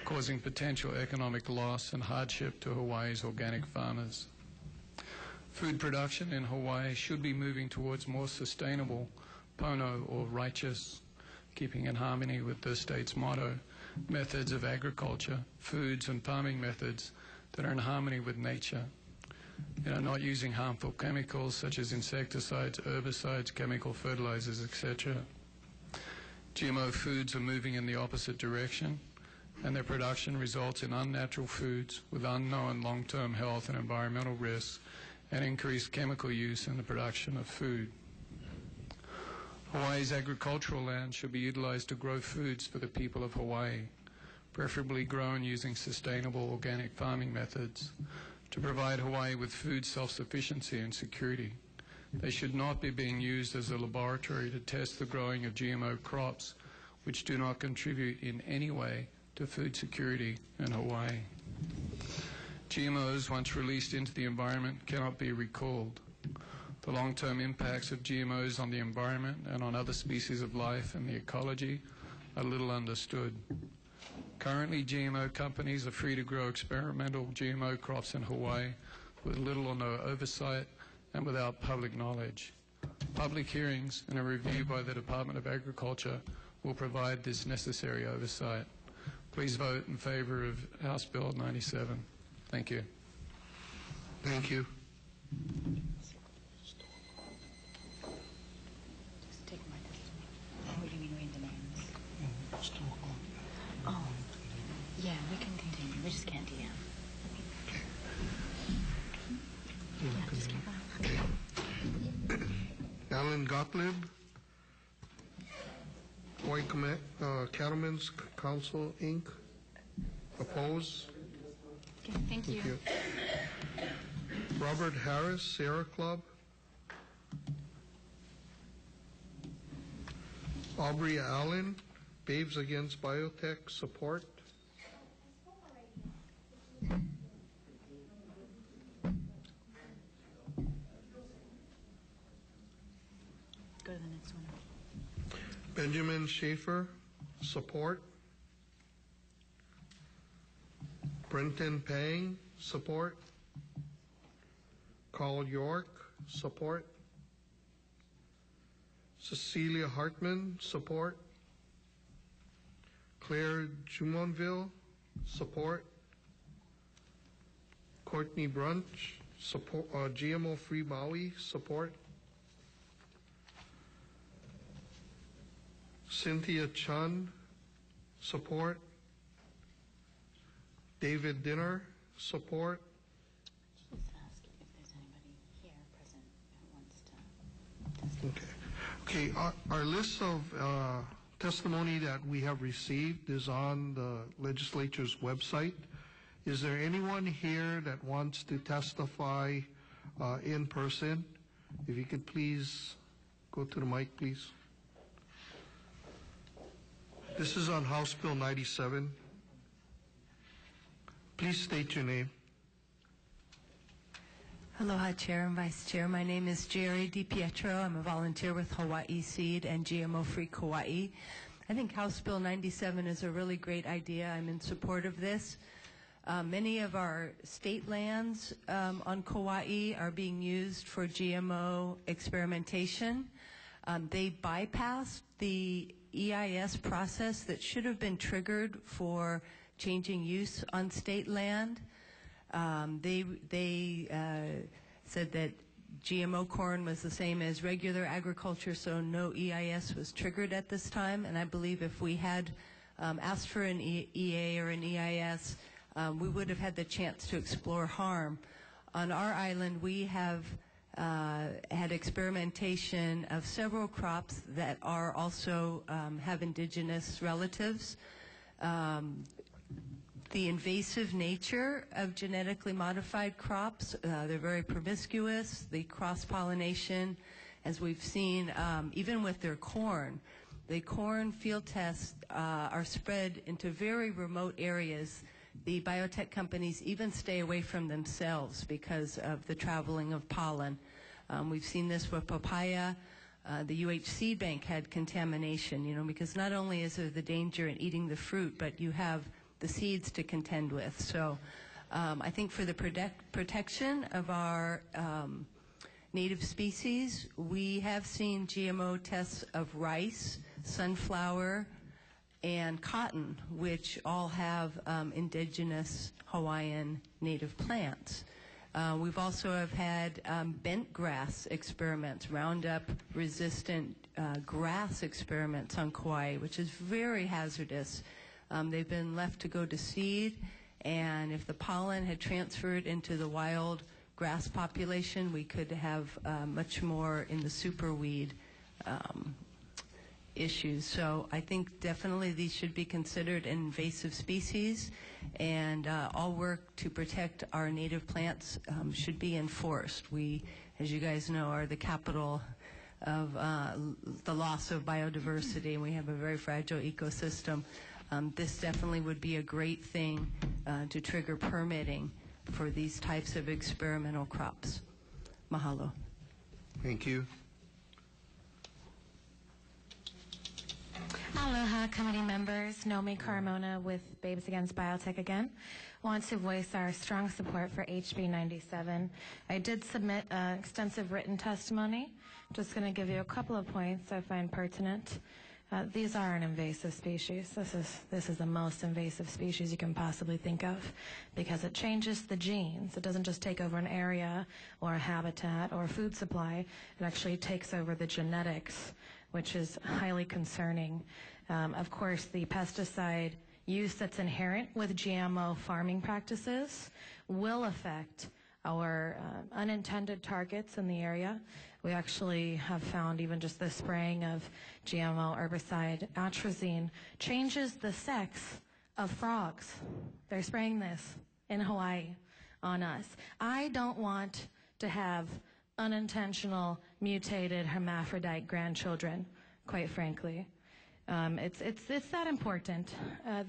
causing potential economic loss and hardship to Hawaii's organic farmers. Food production in Hawaii should be moving towards more sustainable, pono or righteous, keeping in harmony with the state's motto, methods of agriculture, foods and farming methods that are in harmony with nature. Not using harmful chemicals such as insecticides, herbicides, chemical fertilizers, etc. GMO foods are moving in the opposite direction, and their production results in unnatural foods with unknown long-term health and environmental risks and increased chemical use in the production of food. Hawaii's agricultural land should be utilized to grow foods for the people of Hawaii, preferably grown using sustainable organic farming methods, to provide Hawaii with food self-sufficiency and security. They should not be being used as a laboratory to test the growing of GMO crops, which do not contribute in any way to food security in Hawaii. GMOs, once released into the environment, cannot be recalled. The long-term impacts of GMOs on the environment and on other species of life and the ecology are little understood. Currently, GMO companies are free to grow experimental GMO crops in Hawaii with little or no oversight and without public knowledge. Public hearings and a review by the Department of Agriculture will provide this necessary oversight. Please vote in favor of House Bill 97. Thank you. Thank you. Yeah, we can continue. We just can't DM. Yeah, just keep on. Alan Gottlieb, Hawaii Cattlemen's Council, Inc. Oppose? Okay, thank you. Robert Harris, Sierra Club. Aubrey Allen, Babes Against Biotech, support. Go to the next one. Benjamin Schaefer, support. Brenton Pang, support. Carl York, support. Cecilia Hartman, support. Claire Jumonville, support. Courtney Brunch, support. GMO Free Maui, support. Cynthia Chun, Support. David Dinner, support. Just ask if there's anybody here present that wants to testify. Okay, our list of testimony that we have received is on the legislature's website. Is there anyone here that wants to testify in person? If you could please go to the mic, please. This is on House Bill 97. Please state your name. Aloha, Chair and Vice Chair. My name is Jerry DiPietro. I'm a volunteer with Hawaii Seed and GMO-Free Kauai. I think House Bill 97 is a really great idea. I'm in support of this. Many of our state lands on Kauai are being used for GMO experimentation. They bypassed the EIS process that should have been triggered for changing use on state land. They said that GMO corn was the same as regular agriculture, so no EIS was triggered at this time. And I believe if we had asked for an EA or an EIS, we would have had the chance to explore harm. On our island, we have had experimentation of several crops that are also have indigenous relatives. The invasive nature of genetically modified crops, they're very promiscuous. The cross-pollination, as we've seen, even with their corn, the corn field tests are spread into very remote areas. The biotech companies even stay away from themselves because of the traveling of pollen. We've seen this with papaya. The UH Seed Bank had contamination, because not only is there the danger in eating the fruit, but you have the seeds to contend with. So I think for the protection of our native species, we have seen GMO tests of rice, sunflower, and cotton, which all have indigenous Hawaiian native plants. We've also have had bent grass experiments, Roundup resistant grass experiments on Kauai, which is very hazardous. They've been left to go to seed, and if the pollen had transferred into the wild grass population, we could have much more in the superweed issues. So I think definitely these should be considered an invasive species, and all work to protect our native plants should be enforced. We, as you guys know, are the capital of the loss of biodiversity, and we have a very fragile ecosystem. This definitely would be a great thing to trigger permitting for these types of experimental crops. Mahalo. Thank you. Aloha, committee members. Nomi Carmona with Babes Against Biotech again. Want to voice our strong support for HB 97. I did submit extensive written testimony. Just going to give you a couple of points I find pertinent. These are an invasive species. This is the most invasive species you can possibly think of because it changes the genes. It doesn't just take over an area or a habitat or a food supply. It actually takes over the genetics, which is highly concerning. Of course, the pesticide use that's inherent with GMO farming practices will affect our unintended targets in the area. We actually have found even just the spraying of GMO herbicide atrazine changes the sex of frogs. They're spraying this in Hawaii on us. I don't want to have unintentional mutated hermaphrodite grandchildren, quite frankly. It's that important.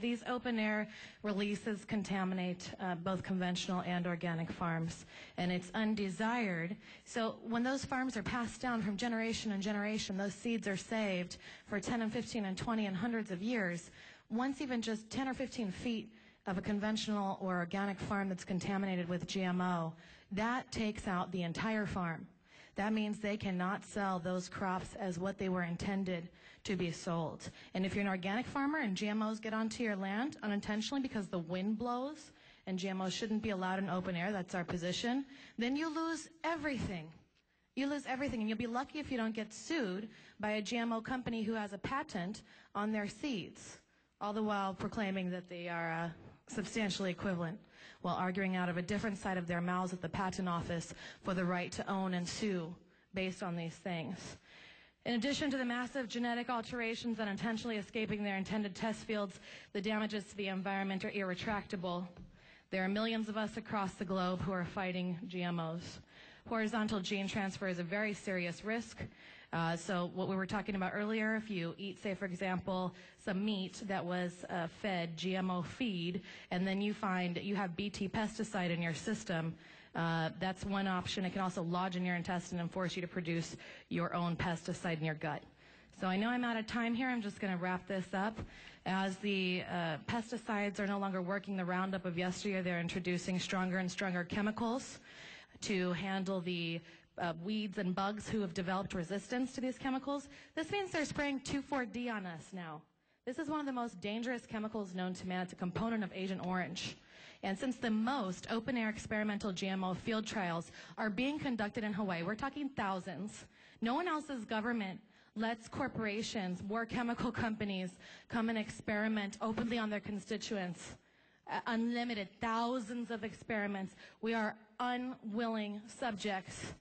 These open air releases contaminate both conventional and organic farms, and it's undesired. So when those farms are passed down from generation and generation, those seeds are saved for 10 and 15 and 20 and hundreds of years. Once even just 10 or 15 feet of a conventional or organic farm that's contaminated with GMO, that takes out the entire farm. That means they cannot sell those crops as what they were intended to be sold. And if you're an organic farmer and GMOs get onto your land unintentionally because the wind blows and GMOs shouldn't be allowed in open air, that's our position, then you lose everything. You lose everything, and you'll be lucky if you don't get sued by a GMO company who has a patent on their seeds. all the while proclaiming that they are substantially equivalent, while arguing out of a different side of their mouths at the patent office for the right to own and sue based on these things. In addition to the massive genetic alterations and intentionally escaping their intended test fields, the damages to the environment are irretractable. There are millions of us across the globe who are fighting GMOs. Horizontal gene transfer is a very serious risk. So what we were talking about earlier, if you eat, say, for example, some meat that was fed GMO feed, and then you find you have Bt pesticide in your system, that's one option. It can also lodge in your intestine and force you to produce your own pesticide in your gut. So I know I'm out of time here. I'm just going to wrap this up. As the pesticides are no longer working the Roundup of yesteryear, they're introducing stronger and stronger chemicals to handle the weeds and bugs who have developed resistance to these chemicals. This means they're spraying 2,4-D on us now. This is one of the most dangerous chemicals known to man. It's a component of Agent Orange. And since the most open-air experimental GMO field trials are being conducted in Hawaii, we're talking thousands, no one else's government lets corporations, war chemical companies, come and experiment openly on their constituents. Unlimited, thousands of experiments. We are unwilling subjects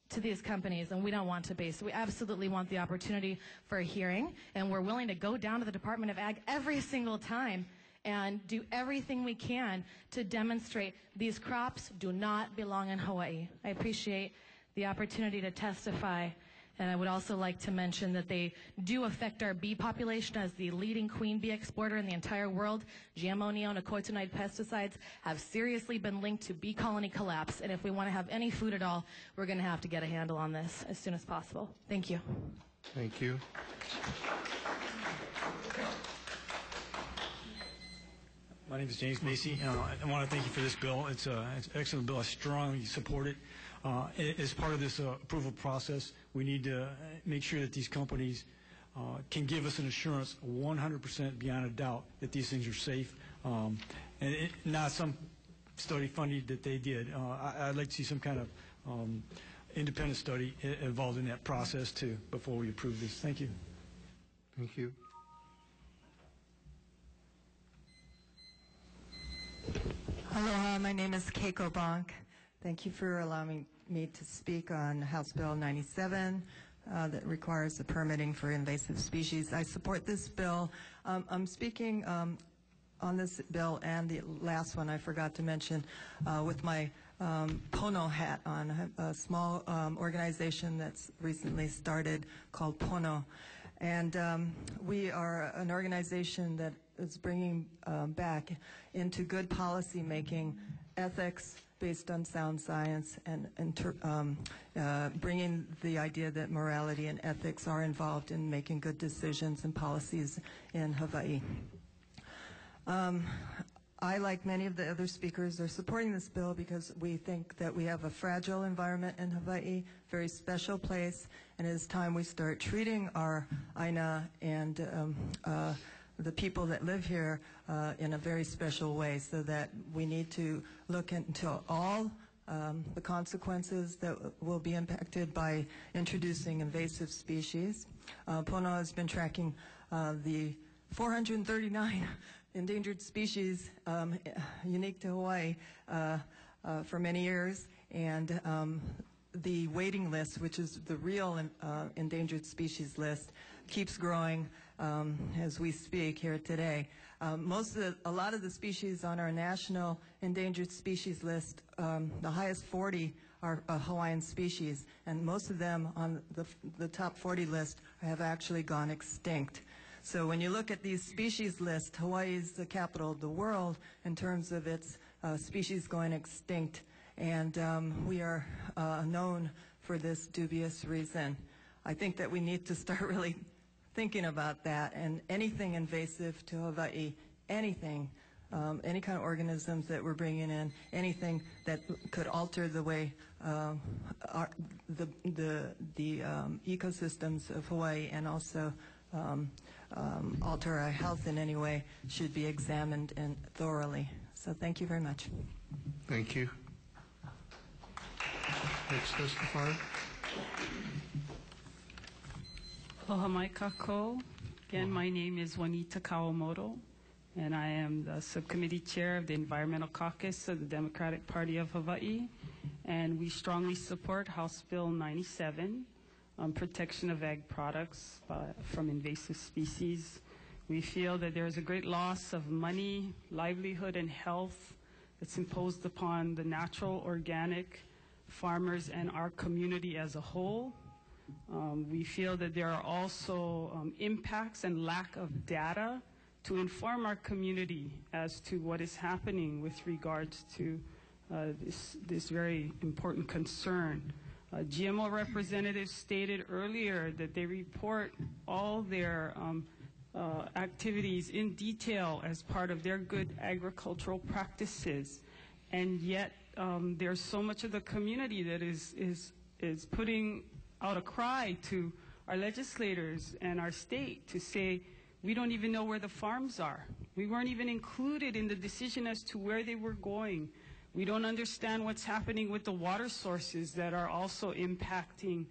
to these companies, and we don't want to be. So we absolutely want the opportunity for a hearing, and we're willing to go down to the Department of Ag every single time and do everything we can to demonstrate these crops do not belong in Hawaii. I appreciate the opportunity to testify, and I would also like to mention that they do affect our bee population as the leading queen bee exporter in the entire world. GMO neonicotinoid pesticides have seriously been linked to bee colony collapse, and if we want to have any food at all, we're going to have to get a handle on this as soon as possible. Thank you. Thank you. My name is James Macy. I want to thank you for this bill. It's an excellent bill. I strongly support it. As part of this approval process, we need to make sure that these companies can give us an assurance 100% beyond a doubt that these things are safe, and not some study funded that they did. I'd like to see some kind of independent study involved in that process too before we approve this. Thank you. Thank you. Aloha, my name is Keiko Bonk. Thank you for allowing me to speak on House Bill 97 that requires the permitting for invasive species. I support this bill. I'm speaking on this bill and the last one I forgot to mention with my Pono hat on, a small organization that's recently started called Pono. And we are an organization that is bringing back into good policy making ethics based on sound science and bringing the idea that morality and ethics are involved in making good decisions and policies in Hawaii. I, like many of the other speakers, are supporting this bill because we think that we have a fragile environment in Hawaii, very special place, and it is time we start treating our Aina and the people that live here in a very special way, so that we need to look into all the consequences that will be impacted by introducing invasive species. Pono has been tracking the 439 endangered species unique to Hawaii for many years, and the waiting list, which is the real endangered species list, keeps growing as we speak here today. A lot of the species on our national endangered species list, the highest 40 are Hawaiian species, and most of them on the top 40 list have actually gone extinct. So when you look at these species lists, Hawaii is the capital of the world in terms of its species going extinct, and we are known for this dubious reason. I think that we need to start really thinking about that, and anything invasive to Hawaii, anything, any kind of organisms that we're bringing in, anything that could alter the way the ecosystems of Hawaii and also alter our health in any way should be examined and thoroughly. So thank you very much. Thank you. Next testifier. Aloha mai Kakou, Again, my name is Juanita Kakou, and I am the subcommittee chair of the Environmental Caucus of the Democratic Party of Hawaii. And we strongly support House Bill 97 on protection of ag products from invasive species. We feel that there is a great loss of money, livelihood, and health that's imposed upon the natural, organic farmers and our community as a whole. We feel that there are also impacts and lack of data to inform our community as to what is happening with regards to this very important concern. GMO representatives stated earlier that they report all their activities in detail as part of their good agricultural practices, and yet there's so much of the community that is putting out a cry to our legislators and our state to say, we don't even know where the farms are. We weren't even included in the decision as to where they were going. We don't understand what's happening with the water sources that are also impacting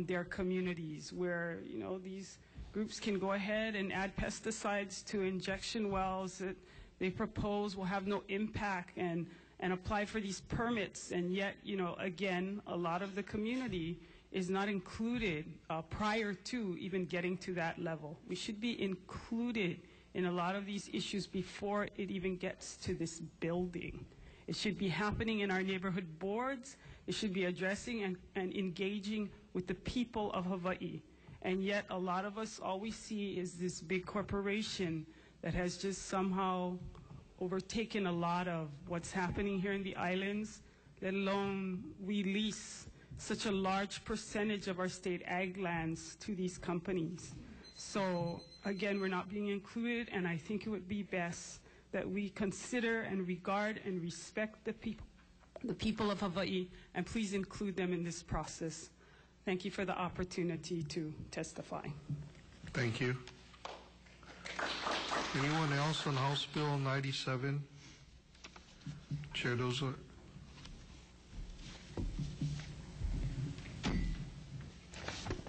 their communities, where these groups can go ahead and add pesticides to injection wells that they propose will have no impact and apply for these permits. And yet, again, a lot of the community is not included prior to even getting to that level. We should be included in a lot of these issues before it even gets to this building. It should be happening in our neighborhood boards. It should be addressing and engaging with the people of Hawaii. And yet a lot of us, all we see is this big corporation that has just somehow overtaken a lot of what's happening here in the islands, let alone we lease such a large percentage of our state ag lands to these companies. So again, we're not being included, and I think it would be best that we consider and regard and respect the people of Hawaii, and please include them in this process. Thank you for the opportunity to testify. Thank you. Anyone else on House Bill 97? Chair Dozier.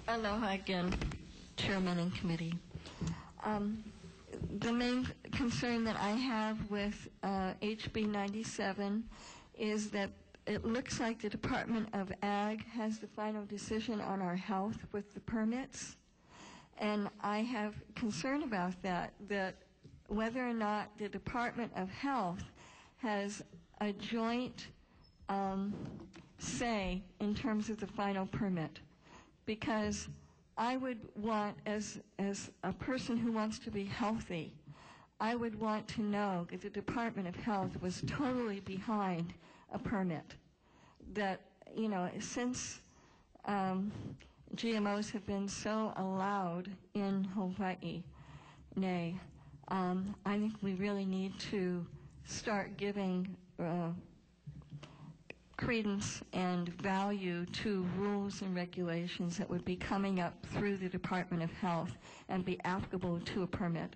Aloha again, Chairman and Committee. The main concern that I have with HB 97 is that it looks like the Department of Ag has the final decision on our health with the permits. And I have concern about that whether or not the Department of Health has a joint say in terms of the final permit. Because I would want, as a person who wants to be healthy, I would want to know that the Department of Health was totally behind a permit. That, since GMOs have been so allowed in Hawaii, I think we really need to start giving credence and value to rules and regulations that would be coming up through the Department of Health and be applicable to a permit.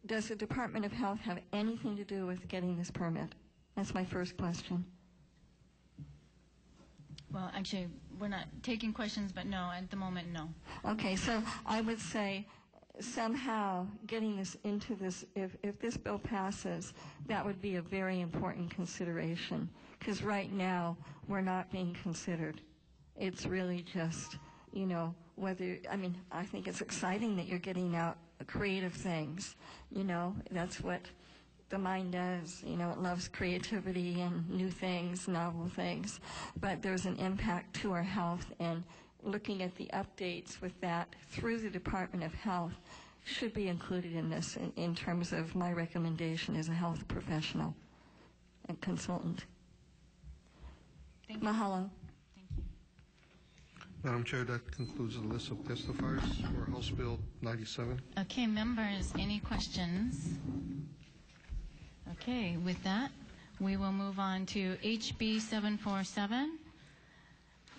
Does the Department of Health have anything to do with getting this permit? That's my first question. Well, actually, we're not taking questions, but no, at the moment, no. Okay, so I would say somehow getting this into this, if this bill passes, that would be a very important consideration, because right now we're not being considered. It's really just, I think it's exciting that you're getting out creative things. That's what the mind does. It loves creativity and new things, novel things. But there's an impact to our health, and looking at the updates with that through the Department of Health should be included in this in terms of my recommendation as a health professional and consultant. Thank you. Mahalo. Thank you. Madam Chair, that concludes the list of testifiers for House Bill 97. Okay, members, any questions? Okay, with that, we will move on to HB 747,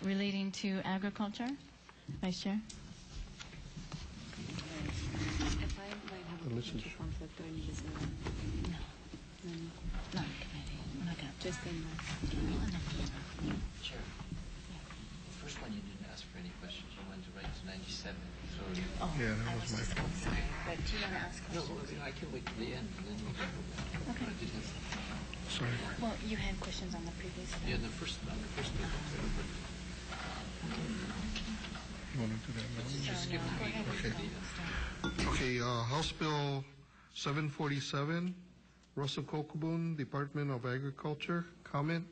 relating to agriculture. Vice Chair. If I might have a potential conflict, do I need to say that? No. Not committee. We're not going to. Just in the. Chair. The first one you didn't ask for any questions. You went right to 97. So Oh, Yeah, that was my fault. Sorry, but do you want to ask questions? No, I can wait to the end. And then we can go back. Okay. Sorry. Well, you had questions on the previous one. Yeah, on the first bill. You want to do that now? Just give Go ahead. Okay, House Bill 747, Russell Kokobun, Department of Agriculture, comment.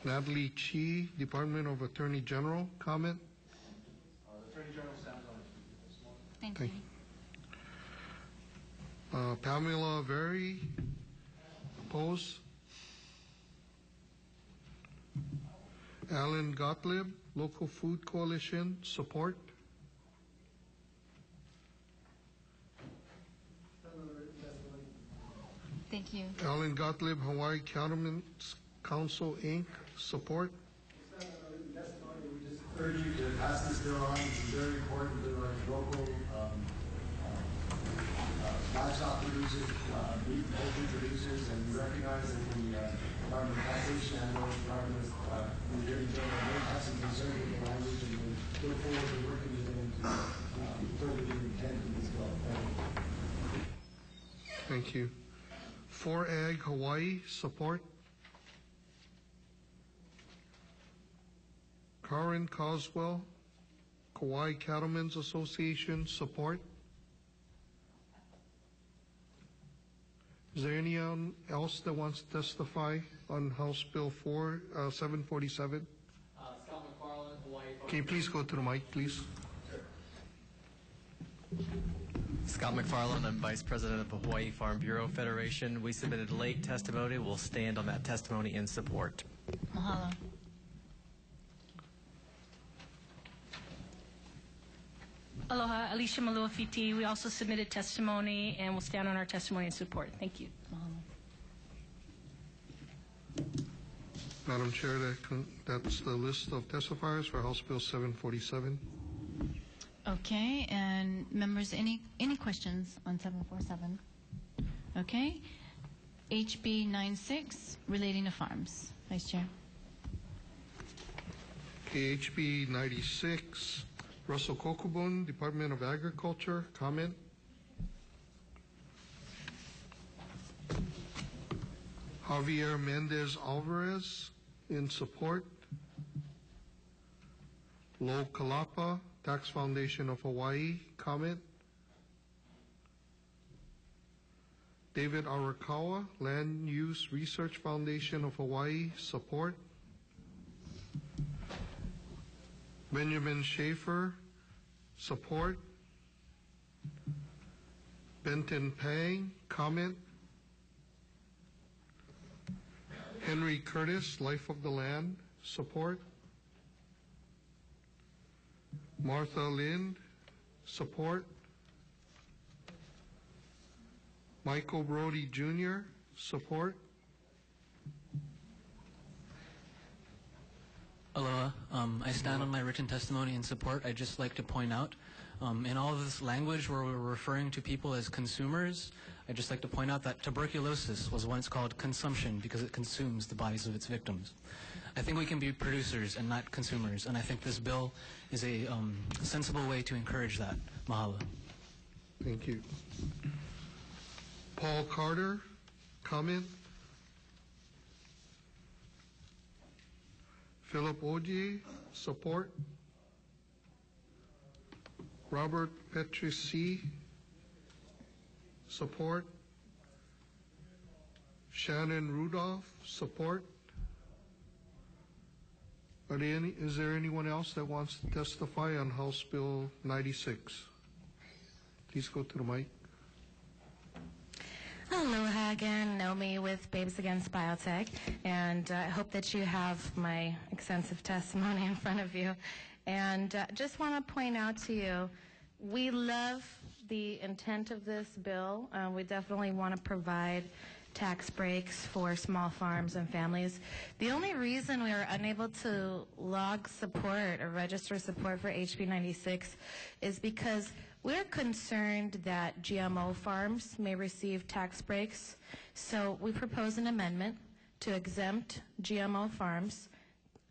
Natalie Chi, Department of Attorney General, comment. The Attorney General stands on it. Thank Thank you. Pamela Very, oppose. Alan Gottlieb, Local Food Coalition, support. Thank you. Alan Gottlieb, Hawaii Cattlemen's Council, Inc., support. We just urge you to pass this bill on. It's very important to our local livestock producers, meat and poultry producers, and we recognize that the Department of Taxation and those departments, we really don't have some concern with the language, and we look forward to working with them to further the intent of this bill. Thank you. For Ag Hawaii, support. Karen Coswell, Kauai Cattlemen's Association, support. Is there anyone else that wants to testify on House Bill 747? Scott McFarland, Hawaii. Can you please go to the mic, please? Scott McFarland, I'm Vice President of the Hawaii Farm Bureau Federation. We submitted late testimony. We'll stand on that testimony in support. Mahalo. Aloha, Alicia Maluafiti. We also submitted testimony and will stand on our testimony in support. Thank you. Madam Chair, that's the list of testifiers for House Bill 747. Okay, and members, any questions on 747? Okay. HB 96, relating to farms. Vice Chair. Okay, HB 96, Russell Kokobun, Department of Agriculture, comment. Javier Mendez Alvarez, in support. Lo Kalapa, Tax Foundation of Hawaii, comment. David Arakawa, Land Use Research Foundation of Hawaii, support. Benjamin Schaefer, support. Benton Pang, comment. Henry Curtis, Life of the Land, support. Martha Lind, support. Michael Brody Jr., support. Aloha. I stand on my written testimony in support. I'd just like to point out, in all of this language where we're referring to people as consumers, I'd just like to point out that tuberculosis was once called consumption because it consumes the bodies of its victims. I think we can be producers and not consumers, and I think this bill is a sensible way to encourage that. Mahalo. Thank you. Paul Carter, comment. Philip Oji, support. Robert Petrici, support. Shannon Rudolph, support. Is there anyone else that wants to testify on House Bill 96? Please go to the mic. Aloha again, Naomi with Babes Against Biotech, and I hope that you have my extensive testimony in front of you. And just want to point out to you, we love the intent of this bill. We definitely want to provide tax breaks for small farms and families. The only reason we are unable to log support or register support for HB 96 is because we're concerned that GMO farms may receive tax breaks. So we propose an amendment to exempt GMO farms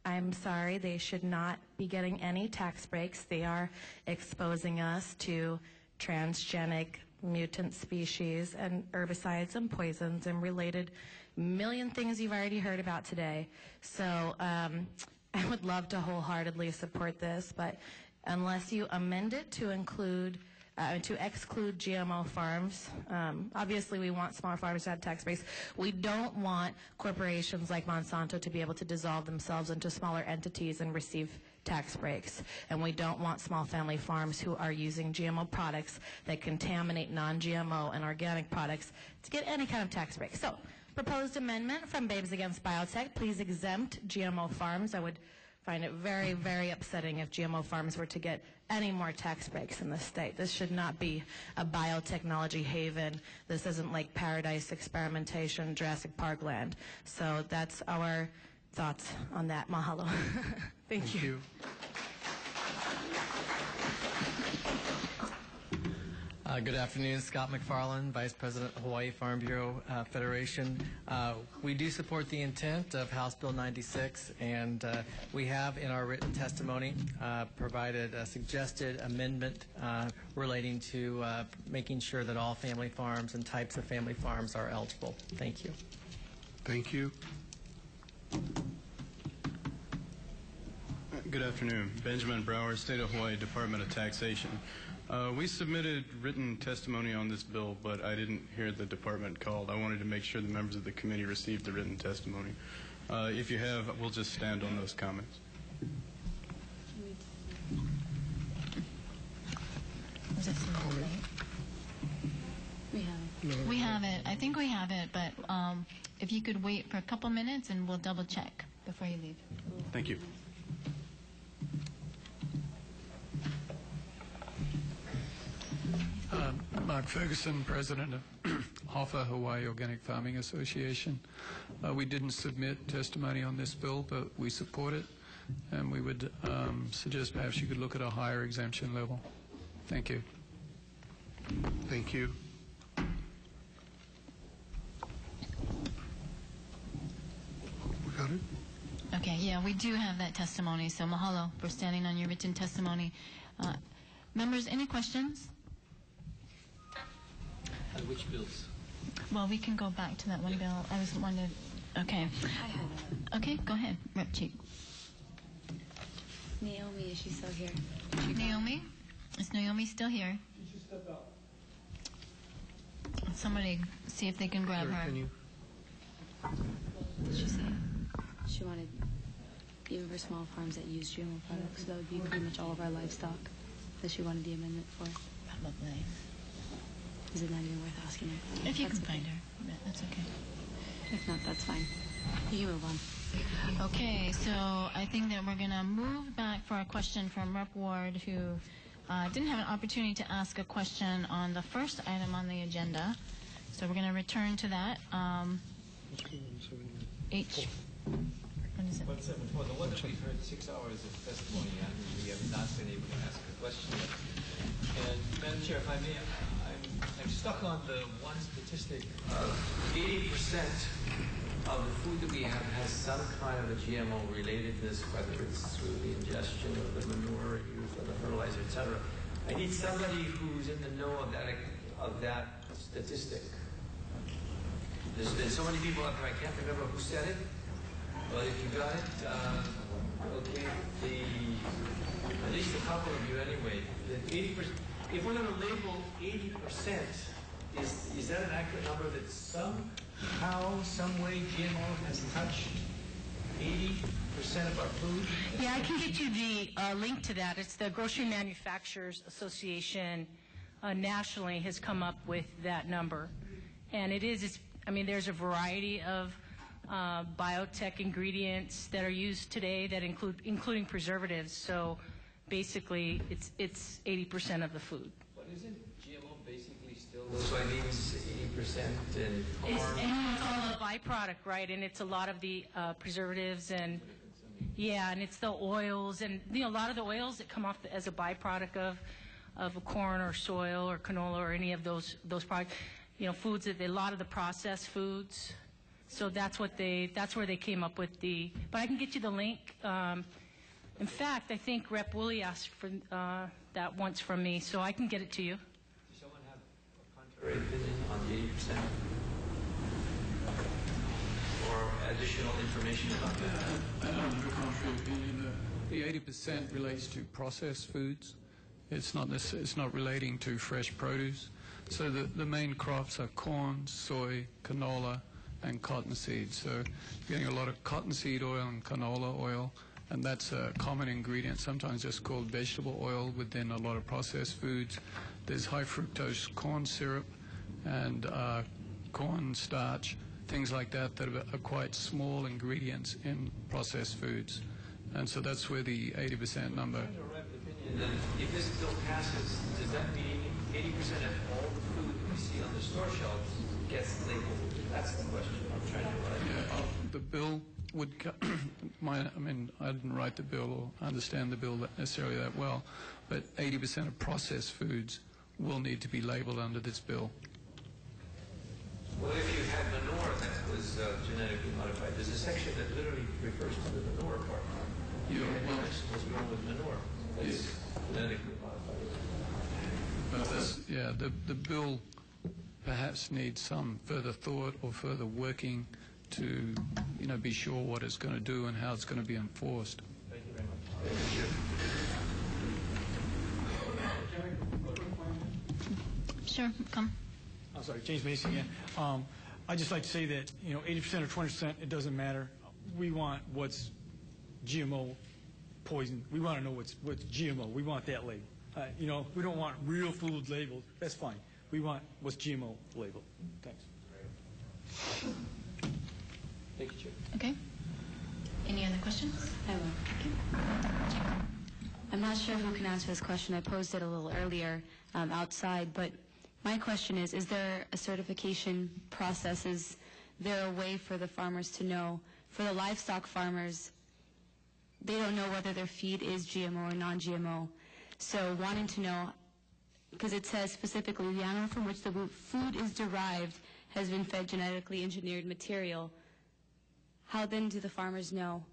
I'm sorry, they should not be getting any tax breaks. They are exposing us to transgenic mutant species and herbicides and poisons and related million things you've already heard about today. So I would love to wholeheartedly support this, but unless you amend it to include to exclude GMO farms. Obviously, we want small farmers to have tax breaks. We don't want corporations like Monsanto to be able to dissolve themselves into smaller entities and receive tax breaks. And we don't want small family farms who are using GMO products that contaminate non-GMO and organic products to get any kind of tax break. So, proposed amendment from Babes Against Biotech, please exempt GMO farms. I would find it very, very upsetting if GMO farms were to get any more tax breaks in the state. This should not be a biotechnology haven. This isn't like paradise experimentation, Jurassic Park land. So that's our thoughts on that. Mahalo. Thank you. Good afternoon, Scott McFarland, Vice President, Hawaii Farm Bureau Federation. We do support the intent of House Bill 96, and we have in our written testimony provided a suggested amendment relating to making sure that all family farms and types of family farms are eligible. Thank you. Thank you. Good afternoon. Benjamin Brower, State of Hawaii Department of Taxation. We submitted written testimony on this bill, but I didn't hear the department called. I wanted to make sure the members of the committee received the written testimony. If you have, we'll just stand on those comments. We have it. I think we have it, but if you could wait for a couple minutes and we'll double check before you leave. Thank you. Mark Ferguson, President of HOFA, Hawaii Organic Farming Association. We didn't submit testimony on this bill, but we support it, and we would suggest perhaps you could look at a higher exemption level. Thank you. Thank you. We got it? Okay, yeah, we do have that testimony, so mahalo for standing on your written testimony. Members, any questions? Which bills? Well, we can go back to that one bill. I was wondering. Okay. Okay, go ahead, Rep Chief. Naomi, is she still here? Naomi? Is Naomi still here? She should step out. Somebody see if they can grab her. What did she say? She wanted, even for small farms that use GMO products, that would be pretty much all of our livestock that she wanted the amendment for. Probably. Is it not even worth asking her? If you can find her, that's okay. If not, that's fine. You can move on. Okay, so I think that we're going to move back for a question from Rep Ward, who didn't have an opportunity to ask a question on the first item on the agenda. So we're going to return to that. What is it? 174. The one that we've heard 6 hours of testimony on, we have not been able to ask a question yet. And Madam Chair, if I may, I'm stuck on the one statistic. 80% of the food that we have has some kind of a GMO relatedness, whether it's through the ingestion of the manure used or the fertilizer, etc. I need somebody who's in the know of that statistic. There's been so many people out there, I can't remember who said it. Well, if you got it, okay, at least a couple of you anyway. 80%. If we're going to label 80%, is that an accurate number that somehow, some way, GMO has touched 80% of our food? Yeah, I can get you the link to that. It's the Grocery Manufacturers Association nationally has come up with that number. And there's a variety of biotech ingredients that are used today that including preservatives. So basically, it's 80% of the food. But isn't GMO basically still soybeans 80% and corn? It's all a byproduct, right? And it's a lot of the preservatives and and it's the oils and a lot of the oils that come off as a byproduct of corn or soil or canola or any of those products. Foods that a lot of the processed foods. So that's where they came up with but I can get you the link. In fact, I think Rep. Woolley asked for that once from me, so I can get it to you. Does someone have a contrary opinion on the 80%? Or additional information about that? I don't have a contrary opinion. The 80% relates to processed foods. It's not relating to fresh produce. So the main crops are corn, soy, canola, and cottonseed. So you're getting a lot of cottonseed oil and canola oil, and that's a common ingredient, sometimes just called vegetable oil within a lot of processed foods. There's high fructose corn syrup and corn starch, things like that are quite small ingredients in processed foods. And so that's where the 80% number. If this bill passes, does that mean 80% of all the food that we see on the store shelves gets labeled? That's the question I'm trying to write. Yeah, the bill would. I didn't write the bill or understand the bill necessarily that well, but 80% of processed foods will need to be labeled under this bill. Well, if you had manure that was genetically modified, there's a section that literally refers to the manure part. You had vegetables grown with manure. That's genetically modified. The bill perhaps needs some further thought or further working to, be sure what it's going to do and how it's going to be enforced. Thank you very much. Sure, come. I'm sorry, James Macy again. I'd just like to say that, 80% or 20%, it doesn't matter. We want what's GMO poison. We want to know what's GMO. We want that label. We don't want real food labeled. That's fine. We want what's GMO labeled. Thanks. Thank you, Chair. Okay. Any other questions? I will. I'm not sure who can answer this question. I posed it a little earlier outside, but my question is there a certification process? Is there a way for the farmers to know? For the livestock farmers, they don't know whether their feed is GMO or non-GMO. So wanting to know, because it says specifically the animal from which the food is derived has been fed genetically engineered material. How then do the farmers know?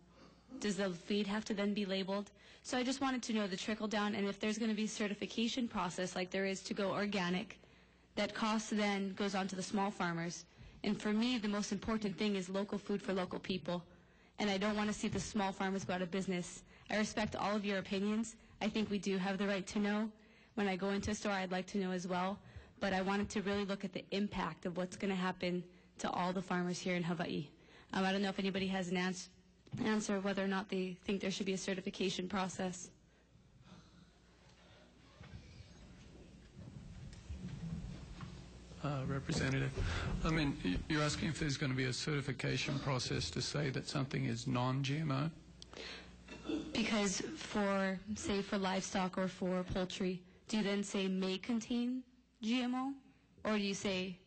Does the feed have to then be labeled? So I just wanted to know the trickle down, and if there's going to be a certification process like there is to go organic, that cost then goes on to the small farmers. And for me, the most important thing is local food for local people. And I don't want to see the small farmers go out of business. I respect all of your opinions. I think we do have the right to know. When I go into a store, I'd like to know as well. But I wanted to really look at the impact of what's going to happen to all the farmers here in Hawaii. I don't know if anybody has an answer whether or not they think there should be a certification process. Representative, you're asking if there's going to be a certification process to say that something is non-GMO? Because for livestock or for poultry, do you then say may contain GMO, or do you say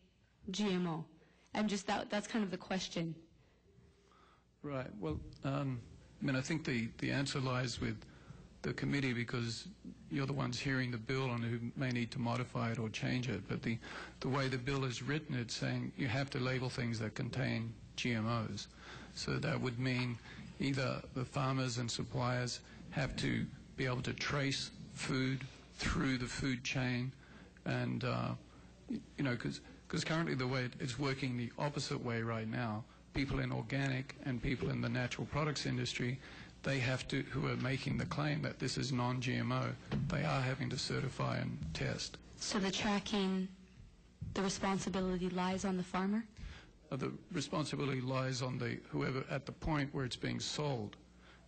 GMO? That's kind of the question. Right. Well, I think the answer lies with the committee, because you're the ones hearing the bill and who may need to modify it or change it. But the way the bill is written, it's saying you have to label things that contain GMOs. So that would mean either the farmers and suppliers have to be able to trace food through the food chain, and because currently the way it's working the opposite way right now, people in organic and people in the natural products industry, they have to, who are making the claim that this is non-GMO, they are having to certify and test. So the tracking, the responsibility lies on the farmer? The responsibility lies on whoever at the point where it's being sold.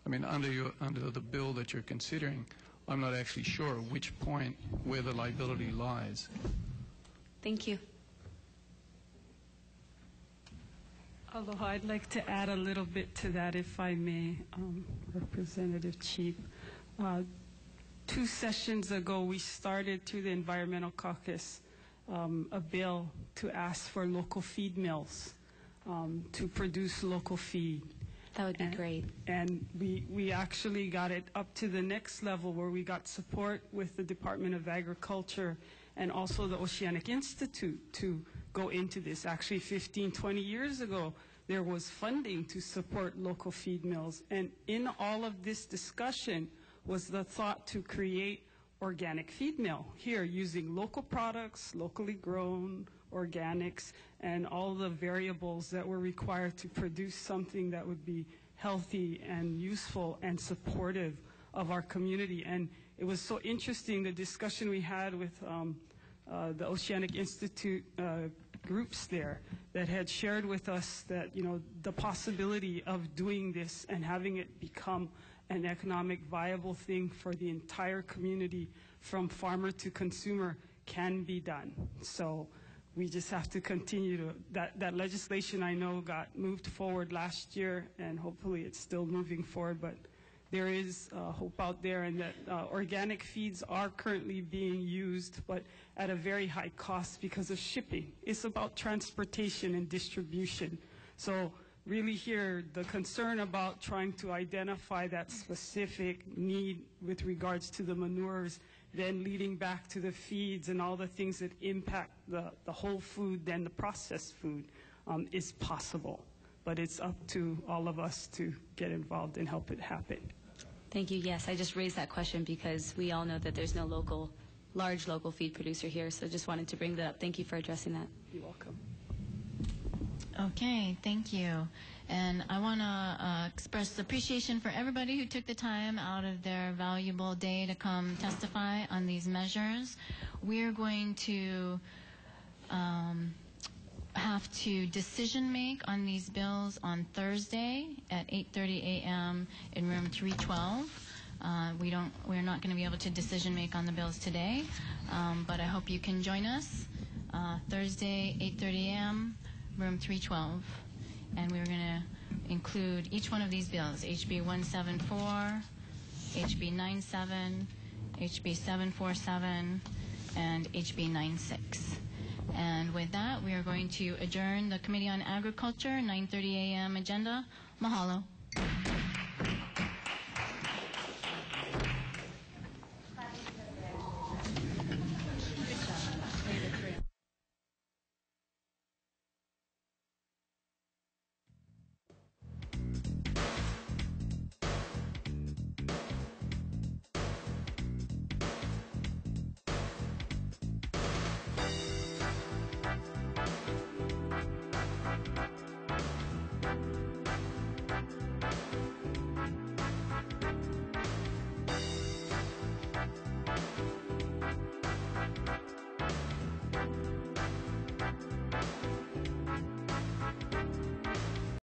Under the bill that you're considering, I'm not actually sure at which point where the liability lies. Thank you. Aloha, I'd like to add a little bit to that, if I may, Representative Cheap. 2 sessions ago, we started through the Environmental Caucus a bill to ask for local feed mills to produce local feed. That would be great. And we actually got it up to the next level, where we got support with the Department of Agriculture and also the Oceanic Institute to go into this. Actually, 15, 20 years ago, there was funding to support local feed mills. And in all of this discussion was the thought to create organic feed mill here using local products, locally grown, organics, and all the variables that were required to produce something that would be healthy and useful and supportive of our community. And it was so interesting, the discussion we had with the Oceanic Institute groups there that had shared with us that, you know, the possibility of doing this and having it become an economic viable thing for the entire community from farmer to consumer can be done. So we just have to continue to, that legislation I know got moved forward last year, and hopefully it's still moving forward, but there is hope out there, and that organic feeds are currently being used, but at a very high cost because of shipping. It's about transportation and distribution. So really here, the concern about trying to identify that specific need with regards to the manures, then leading back to the feeds and all the things that impact the whole food, then the processed food, is possible. But it's up to all of us to get involved and help it happen. Thank you. Yes, I just raised that question because we all know that there's no large local feed producer here, so just wanted to bring that up. Thank you for addressing that. You're welcome. Okay, thank you. And I want to express appreciation for everybody who took the time out of their valuable day to come testify on these measures. We're going to have to decision make on these bills on Thursday at 8:30 a.m. in room 312. We're not going to be able to decision make on the bills today, but I hope you can join us Thursday 8:30 a.m. room 312, and we're going to include each one of these bills: HB 174, HB 97, HB 747, and HB 96. And with that, we are going to adjourn the Committee on Agriculture, 9:30 a.m. agenda. Mahalo.